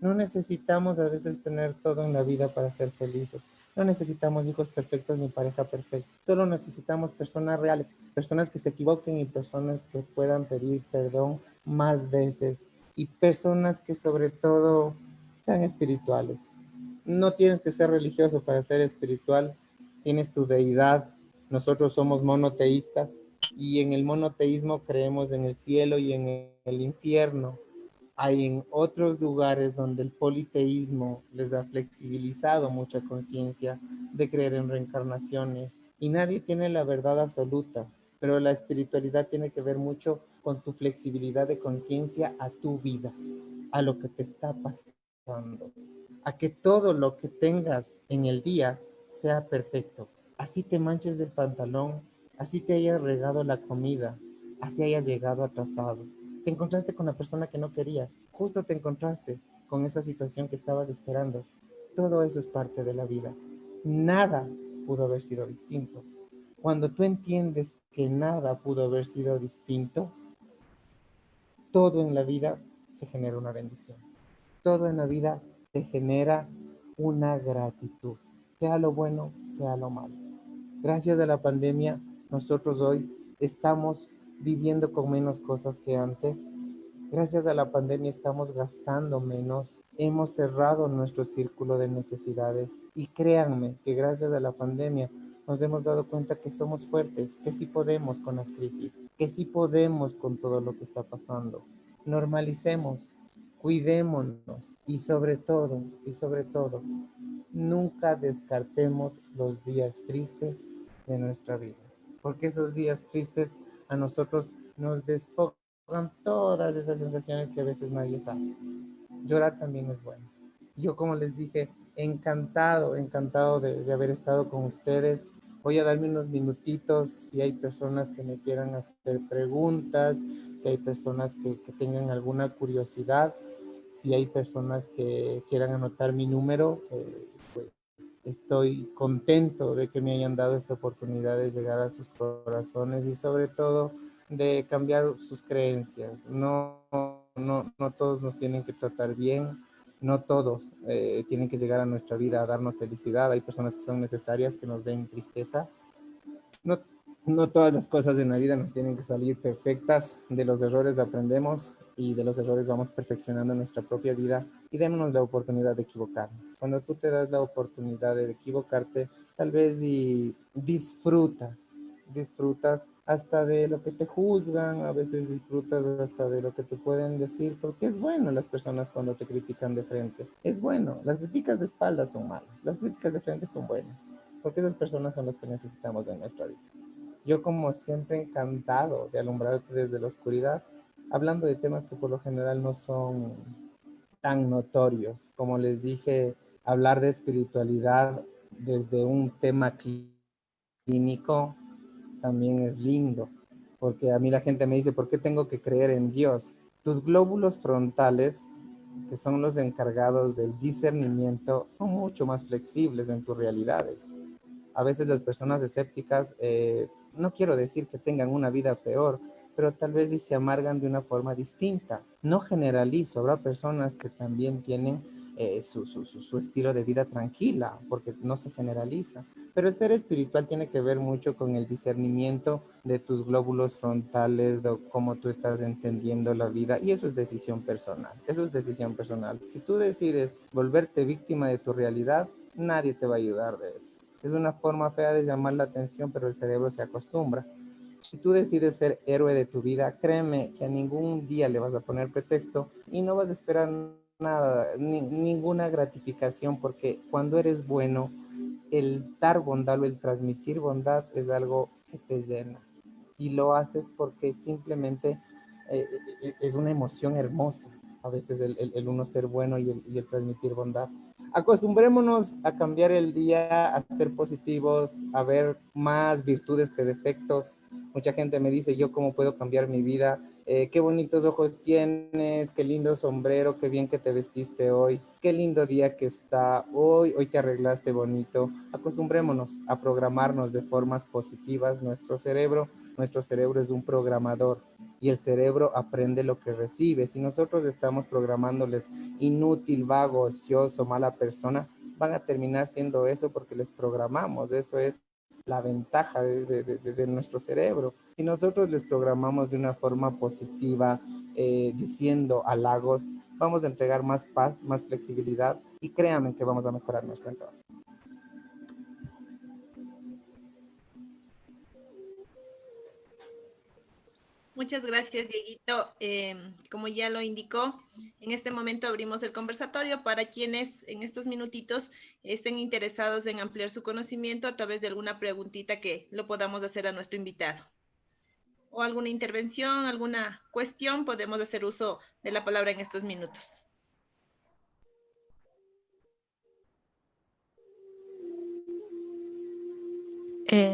No necesitamos a veces tener todo en la vida para ser felices. No necesitamos hijos perfectos ni pareja perfecta. Solo necesitamos personas reales, personas que se equivoquen y personas que puedan pedir perdón más veces y personas que sobre todo sean espirituales. No tienes que ser religioso para ser espiritual. Tienes tu deidad. Nosotros somos monoteístas y en el monoteísmo creemos en el cielo y en el infierno. Hay en otros lugares donde el politeísmo les ha flexibilizado mucha conciencia de creer en reencarnaciones y nadie tiene la verdad absoluta, pero la espiritualidad tiene que ver mucho con tu flexibilidad de conciencia a tu vida, a lo que te está pasando, a que todo lo que tengas en el día sea perfecto. Así te manches del pantalón, así te hayas regado la comida, así hayas llegado atrasado. Te encontraste con la persona que no querías, justo te encontraste con esa situación que estabas esperando. Todo eso es parte de la vida. Nada pudo haber sido distinto. Cuando tú entiendes que nada pudo haber sido distinto, todo en la vida se genera una bendición. Todo en la vida te genera una gratitud, sea lo bueno, sea lo malo. Gracias a la pandemia, nosotros hoy estamos viviendo con menos cosas que antes. Gracias a la pandemia estamos gastando menos, hemos cerrado nuestro círculo de necesidades y créanme que gracias a la pandemia nos hemos dado cuenta que somos fuertes, que sí podemos con las crisis, que sí podemos con todo lo que está pasando. Normalicemos, cuidémonos y sobre todo, nunca descartemos los días tristes de nuestra vida, porque esos días tristes a nosotros nos desfocan todas esas sensaciones que a veces nadie sabe. Llorar también es bueno. Yo, como les dije, encantado, encantado de haber estado con ustedes. Voy a darme unos minutitos si hay personas que me quieran hacer preguntas, si hay personas que tengan alguna curiosidad, si hay personas que quieran anotar mi número, pues estoy contento de que me hayan dado esta oportunidad de llegar a sus corazones y sobre todo de cambiar sus creencias. No todos nos tienen que tratar bien, no todos tienen que llegar a nuestra vida a darnos felicidad. Hay personas que son necesarias que nos den tristeza. No, no todas las cosas en la vida nos tienen que salir perfectas. De los errores aprendemos y de los errores vamos perfeccionando nuestra propia vida y démonos la oportunidad de equivocarnos. Cuando tú te das la oportunidad de equivocarte, tal vez y disfrutas hasta de lo que te juzgan, a veces disfrutas hasta de lo que te pueden decir, porque es bueno las personas cuando te critican de frente. Es bueno, las críticas de espaldas son malas, las críticas de frente son buenas, porque esas personas son las que necesitamos en nuestra vida. Yo como siempre encantado de alumbrarte desde la oscuridad, hablando de temas que por lo general no son tan notorios. Como les dije, hablar de espiritualidad desde un tema clínico también es lindo, porque a mí la gente me dice, ¿por qué tengo que creer en Dios? Tus glóbulos frontales, que son los encargados del discernimiento, son mucho más flexibles en tus realidades. A veces las personas escépticas, no quiero decir que tengan una vida peor, pero tal vez se amargan de una forma distinta. No generalizo, habrá personas que también tienen su estilo de vida tranquila, porque no se generaliza. Pero el ser espiritual tiene que ver mucho con el discernimiento de tus glóbulos frontales, de cómo tú estás entendiendo la vida, y eso es decisión personal. Eso es decisión personal. Si tú decides volverte víctima de tu realidad, nadie te va a ayudar de eso. Es una forma fea de llamar la atención, pero el cerebro se acostumbra. Si tú decides ser héroe de tu vida, créeme que a ningún día le vas a poner pretexto y no vas a esperar nada, ninguna gratificación, porque cuando eres bueno, el dar bondad o el transmitir bondad es algo que te llena. Y lo haces porque simplemente es una emoción hermosa. A veces el uno ser bueno y el transmitir bondad. Acostumbrémonos a cambiar el día, a ser positivos, a ver más virtudes que defectos. Mucha gente me dice, ¿yo cómo puedo cambiar mi vida? Qué bonitos ojos tienes, qué lindo sombrero, qué bien que te vestiste hoy, qué lindo día que está hoy, hoy te arreglaste bonito. Acostumbrémonos a programarnos de formas positivas nuestro cerebro es un programador y el cerebro aprende lo que recibe. Si nosotros estamos programándoles inútil, vago, ocioso, mala persona, van a terminar siendo eso porque les programamos. Eso es la ventaja de nuestro cerebro. Si nosotros les programamos de una forma positiva, diciendo halagos, vamos a entregar más paz, más flexibilidad y créanme que vamos a mejorar nuestro entorno. Muchas gracias, Dieguito. Como ya lo indicó, en este momento abrimos el conversatorio para quienes en estos minutitos estén interesados en ampliar su conocimiento a través de alguna preguntita que lo podamos hacer a nuestro invitado. O alguna intervención, alguna cuestión, podemos hacer uso de la palabra en estos minutos.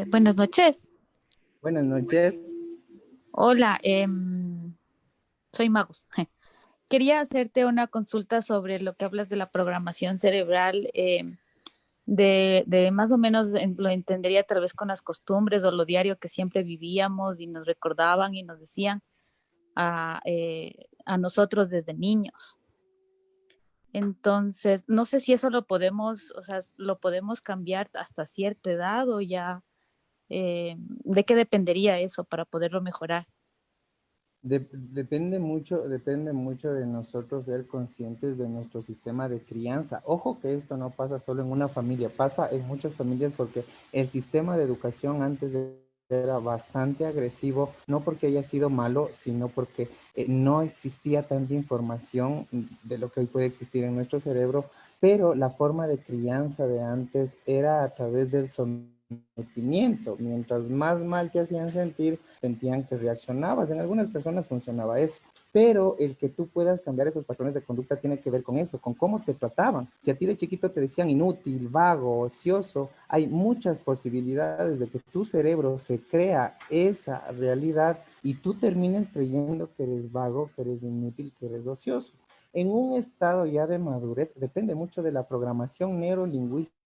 Buenas noches. Buenas noches. Hola, soy Magus. Quería hacerte una consulta sobre lo que hablas de la programación cerebral, de más o menos lo entendería tal vez con las costumbres o lo diario que siempre vivíamos y nos recordaban y nos decían a nosotros desde niños. Entonces, no sé si eso lo podemos, o sea, lo podemos cambiar hasta cierta edad o ya, ¿de qué dependería eso para poderlo mejorar? Depende mucho de nosotros ser conscientes de nuestro sistema de crianza. Ojo que esto no pasa solo en una familia, pasa en muchas familias porque el sistema de educación antes era bastante agresivo, no porque haya sido malo, sino porque no existía tanta información de lo que hoy puede existir en nuestro cerebro, pero la forma de crianza de antes era a través del sometimiento. Mientras más mal te hacían sentir, sentían que reaccionabas. En algunas personas funcionaba eso. Pero el que tú puedas cambiar esos patrones de conducta tiene que ver con eso, con cómo te trataban. Si a ti de chiquito te decían inútil, vago, ocioso, hay muchas posibilidades de que tu cerebro se crea esa realidad y tú termines creyendo que eres vago, que eres inútil, que eres ocioso. En un estado ya de madurez, depende mucho de la programación neurolingüística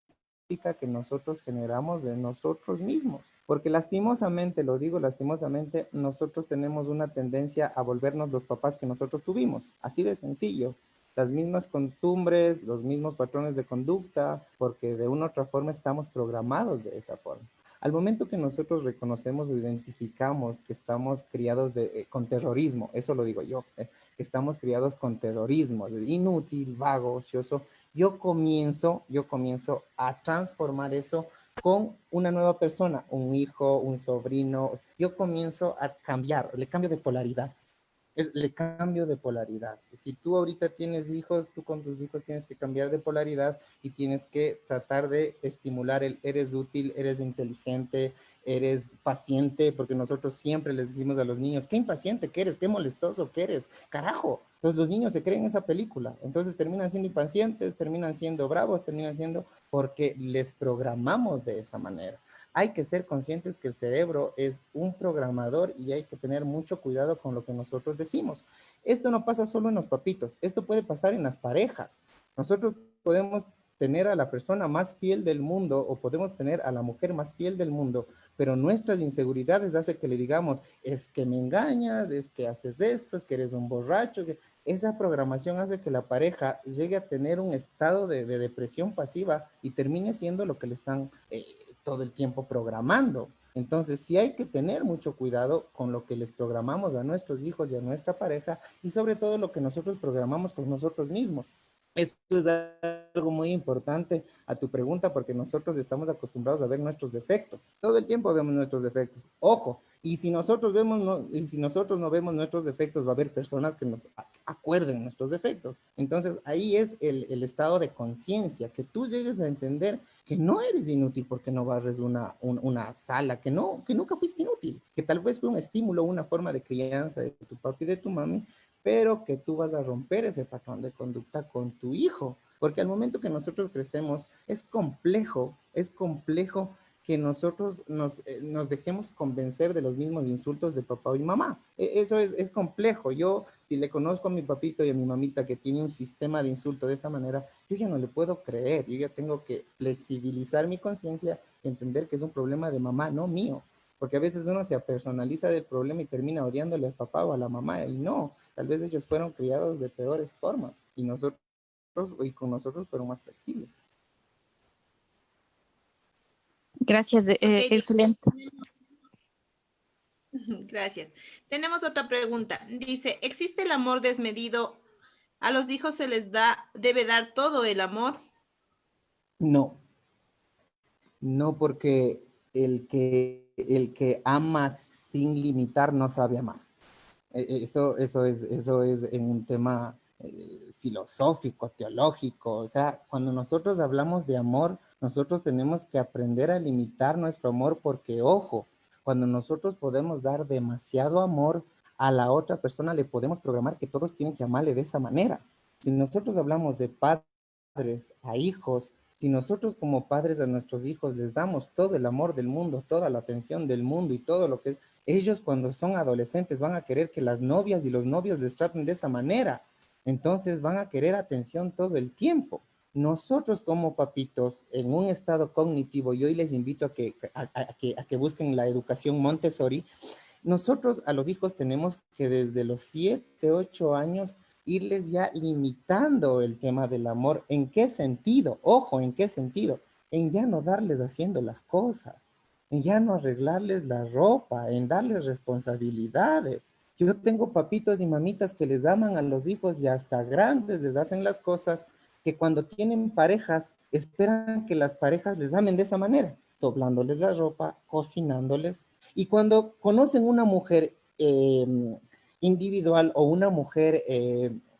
que nosotros generamos de nosotros mismos. Porque lastimosamente, lo digo lastimosamente, nosotros tenemos una tendencia a volvernos los papás que nosotros tuvimos. Así de sencillo. Las mismas costumbres, los mismos patrones de conducta, porque de una u otra forma estamos programados de esa forma. Al momento que nosotros reconocemos o identificamos que estamos criados con terrorismo, eso lo digo yo, que estamos criados con terrorismo, inútil, vago, ocioso, yo comienzo a transformar eso con una nueva persona, un hijo, un sobrino. Yo comienzo a cambiar, le cambio de polaridad. Le cambio de polaridad. Si tú ahorita tienes hijos, tú con tus hijos tienes que cambiar de polaridad y tienes que tratar de estimular el eres útil, eres inteligente, eres paciente, porque nosotros siempre les decimos a los niños, qué impaciente que eres, qué molestoso que eres, carajo. Entonces los niños se creen esa película, entonces terminan siendo impacientes, terminan siendo bravos, terminan siendo porque les programamos de esa manera. Hay que ser conscientes que el cerebro es un programador y hay que tener mucho cuidado con lo que nosotros decimos. Esto no pasa solo en los papitos, esto puede pasar en las parejas. Nosotros podemos tener a la persona más fiel del mundo o podemos tener a la mujer más fiel del mundo, pero nuestras inseguridades hacen que le digamos, es que me engañas, es que haces esto, es que eres un borracho. Esa programación hace que la pareja llegue a tener un estado de depresión pasiva y termine siendo lo que le están todo el tiempo programando. Entonces, sí hay que tener mucho cuidado con lo que les programamos a nuestros hijos y a nuestra pareja y sobre todo lo que nosotros programamos con nosotros mismos. Esto es algo muy importante a tu pregunta porque nosotros estamos acostumbrados a ver nuestros defectos. Todo el tiempo vemos nuestros defectos. Ojo, y si nosotros no vemos nuestros defectos, va a haber personas que nos acuerden nuestros defectos. Entonces, ahí es el estado de conciencia, que tú llegues a entender que no eres inútil porque no barres una sala, que nunca fuiste inútil, que tal vez fue un estímulo, una forma de crianza de tu papi y de tu mami, pero que tú vas a romper ese patrón de conducta con tu hijo, porque al momento que nosotros crecemos es complejo que nosotros nos dejemos convencer de los mismos insultos de papá y mamá. Eso es complejo. Yo, si le conozco a mi papito y a mi mamita que tiene un sistema de insulto de esa manera, yo ya no le puedo creer. Yo ya tengo que flexibilizar mi conciencia y entender que es un problema de mamá, no mío. Porque a veces uno se personaliza del problema y termina odiándole al papá o a la mamá. Y no, tal vez ellos fueron criados de peores formas y con nosotros fueron más flexibles. Gracias, Ok, excelente. gracias. Tenemos otra pregunta. Dice, ¿existe el amor desmedido? ¿A los hijos se les debe dar todo el amor? No, no porque el que ama sin limitar no sabe amar. Eso es en un tema filosófico, teológico. O sea, cuando nosotros hablamos de amor, nosotros tenemos que aprender a limitar nuestro amor porque, ojo, cuando nosotros podemos dar demasiado amor a la otra persona, le podemos programar que todos tienen que amarle de esa manera. Si nosotros hablamos de padres a hijos, Si nosotros como padres a nuestros hijos les damos todo el amor del mundo, toda la atención del mundo y todo lo que ellos cuando son adolescentes van a querer que las novias y los novios les traten de esa manera. Entonces van a querer atención todo el tiempo. Nosotros como papitos en un estado cognitivo, y hoy les invito a que busquen la educación Montessori, nosotros a los hijos tenemos que desde los 7, 8 años irles ya limitando el tema del amor. ¿En qué sentido? Ojo, ¿en qué sentido? En ya no darles haciendo las cosas, en ya no arreglarles la ropa, en darles responsabilidades. Yo tengo papitos y mamitas que les aman a los hijos y hasta grandes les hacen las cosas que cuando tienen parejas esperan que las parejas les amen de esa manera, doblándoles la ropa, cocinándoles. Y cuando conocen una mujer individual o una mujer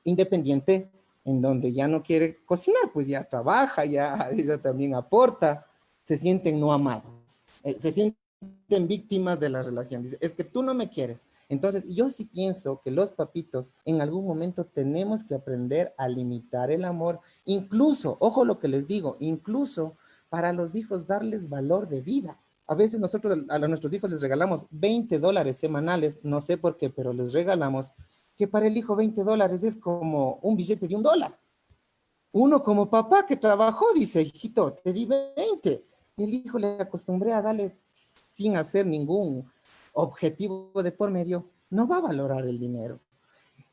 independiente, en donde ya no quiere cocinar, pues ya trabaja, ya ella también aporta, se sienten no amados, se sienten víctimas de la relación. Dice, es que tú no me quieres. Entonces, yo sí pienso que los papitos en algún momento tenemos que aprender a limitar el amor, incluso, ojo lo que les digo, incluso para los hijos darles valor de vida. A veces nosotros a nuestros hijos les regalamos $20 semanales, no sé por qué, pero les regalamos que para el hijo $20 es como un billete de $1. Uno como papá que trabajó dice, hijito, te di 20. El hijo le acostumbré a darle sin hacer ningún objetivo de por medio, no va a valorar el dinero.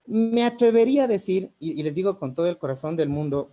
Me atrevería a decir, y les digo con todo el corazón del mundo,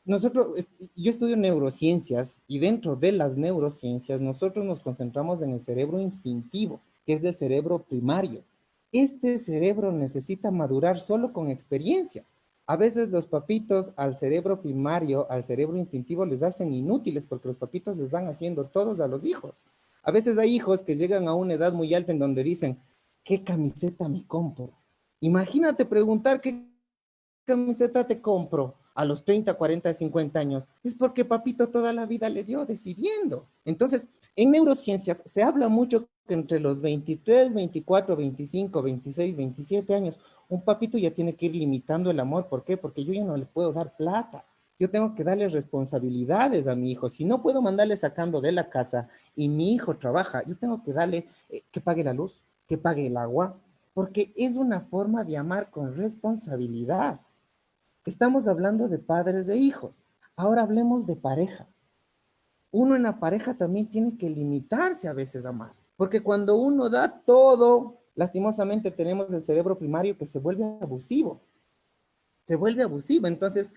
yo estudio neurociencias y dentro de las neurociencias nosotros nos concentramos en el cerebro instintivo, que es el cerebro primario. Este cerebro necesita madurar solo con experiencias. A veces los papitos al cerebro primario, al cerebro instintivo, les hacen inútiles porque los papitos les van haciendo todos a los hijos. A veces hay hijos que llegan a una edad muy alta en donde dicen, ¿qué camiseta me compro? Imagínate preguntar qué camiseta te compro a los 30, 40, 50 años. Es porque papito toda la vida le dio decidiendo. Entonces, en neurociencias se habla mucho que entre los 23, 24, 25, 26, 27 años, un papito ya tiene que ir limitando el amor. ¿Por qué? Porque yo ya no le puedo dar plata. Yo tengo que darle responsabilidades a mi hijo. Si no puedo mandarle sacando de la casa y mi hijo trabaja, yo tengo que darle que pague la luz, que pague el agua, porque es una forma de amar con responsabilidad. Estamos hablando de padres de hijos. Ahora hablemos de pareja. Uno en la pareja también tiene que limitarse a veces a amar, porque cuando uno da todo, lastimosamente tenemos el cerebro primario que se vuelve abusivo. Se vuelve abusivo. Entonces,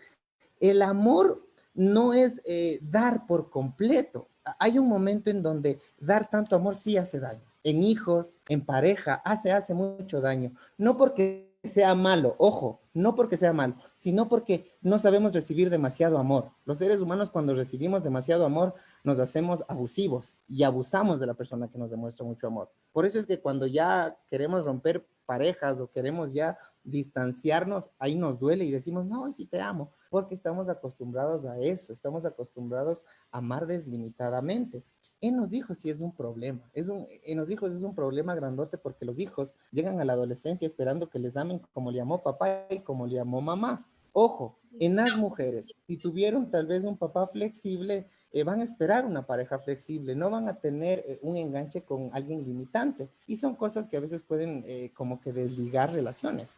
el amor no es dar por completo. Hay un momento en donde dar tanto amor sí hace daño. En hijos, en pareja, hace mucho daño. No porque sea malo, ojo, no porque sea malo, sino porque no sabemos recibir demasiado amor. Los seres humanos cuando recibimos demasiado amor nos hacemos abusivos y abusamos de la persona que nos demuestra mucho amor. Por eso es que cuando ya queremos romper parejas o queremos ya distanciarnos, ahí nos duele y decimos, no, sí te amo, porque estamos acostumbrados a eso, estamos acostumbrados a amar deslimitadamente. En los hijos sí es un problema, en los hijos es un problema grandote porque los hijos llegan a la adolescencia esperando que les amen como le amó papá y como le amó mamá. Ojo, en las mujeres, si tuvieron tal vez un papá flexible, van a esperar una pareja flexible, no van a tener un enganche con alguien limitante. Y son cosas que a veces pueden como que desligar relaciones.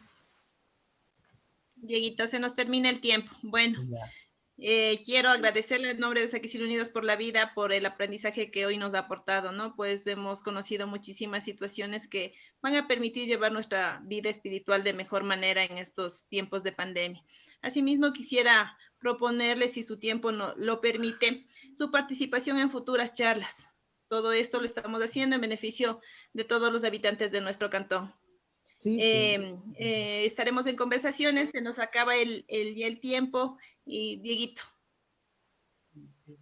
Dieguito, se nos termina el tiempo. Bueno, Ya. quiero agradecerle en nombre de Saquicil Unidos por la Vida, por el aprendizaje que hoy nos ha aportado, ¿no? Pues hemos conocido muchísimas situaciones que van a permitir llevar nuestra vida espiritual de mejor manera en estos tiempos de pandemia. Asimismo, quisiera proponerle, si su tiempo no, lo permite, su participación en futuras charlas. Todo esto lo estamos haciendo en beneficio de todos los habitantes de nuestro cantón. Sí, sí. Estaremos en conversaciones, se nos acaba el tiempo y Dieguito.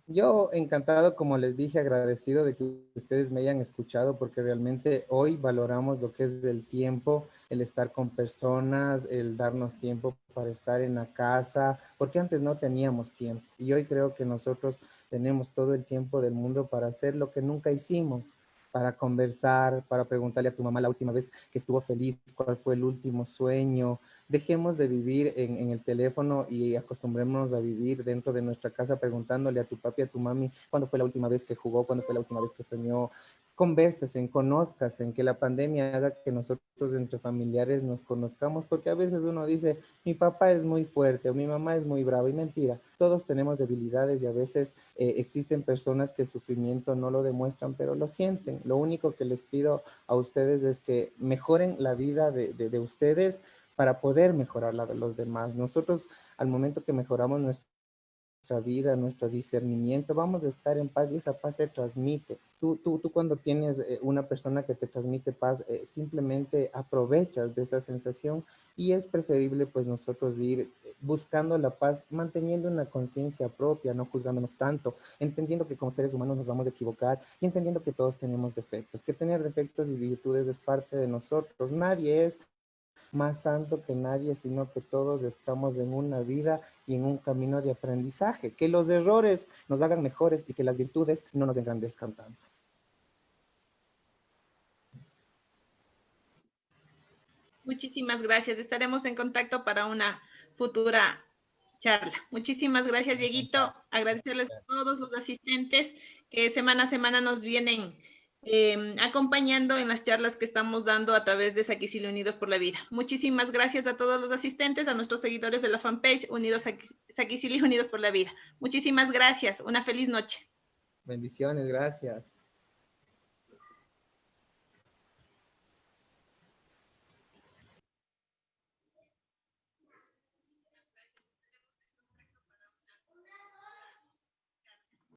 Yo encantado, como les dije, agradecido de que ustedes me hayan escuchado porque realmente hoy valoramos lo que es el tiempo, el estar con personas, el darnos tiempo para estar en la casa, porque antes no teníamos tiempo y hoy creo que nosotros tenemos todo el tiempo del mundo para hacer lo que nunca hicimos, para conversar, para preguntarle a tu mamá la última vez que estuvo feliz, cuál fue el último sueño, Dejemos de vivir en el teléfono y acostumbrémonos a vivir dentro de nuestra casa preguntándole a tu papi, a tu mami, cuándo fue la última vez que jugó, cuándo fue la última vez que soñó. Conversen, conozcan, que la pandemia haga que nosotros entre familiares nos conozcamos, porque a veces uno dice, mi papá es muy fuerte o mi mamá es muy brava, y mentira, todos tenemos debilidades y a veces existen personas que el sufrimiento no lo demuestran, pero lo sienten. Lo único que les pido a ustedes es que mejoren la vida de ustedes para poder mejorar la de los demás. Nosotros, al momento que mejoramos nuestra vida, nuestro discernimiento, vamos a estar en paz y esa paz se transmite. Tú cuando tienes una persona que te transmite paz, simplemente aprovechas de esa sensación y es preferible pues nosotros ir buscando la paz, manteniendo una conciencia propia, no juzgándonos tanto, entendiendo que como seres humanos nos vamos a equivocar y entendiendo que todos tenemos defectos, que tener defectos y virtudes es parte de nosotros. Nadie es más santo que nadie, sino que todos estamos en una vida y en un camino de aprendizaje. Que los errores nos hagan mejores y que las virtudes no nos engrandezcan tanto. Muchísimas gracias. Estaremos en contacto para una futura charla. Muchísimas gracias, Dieguito. Agradecerles a todos los asistentes que semana a semana nos vienen acompañando en las charlas que estamos dando a través de Saquicili Unidos por la Vida. Muchísimas gracias a todos los asistentes, a nuestros seguidores de la fanpage Unidos Saquicili Unidos por la Vida. Muchísimas gracias. Una feliz noche. Bendiciones, gracias.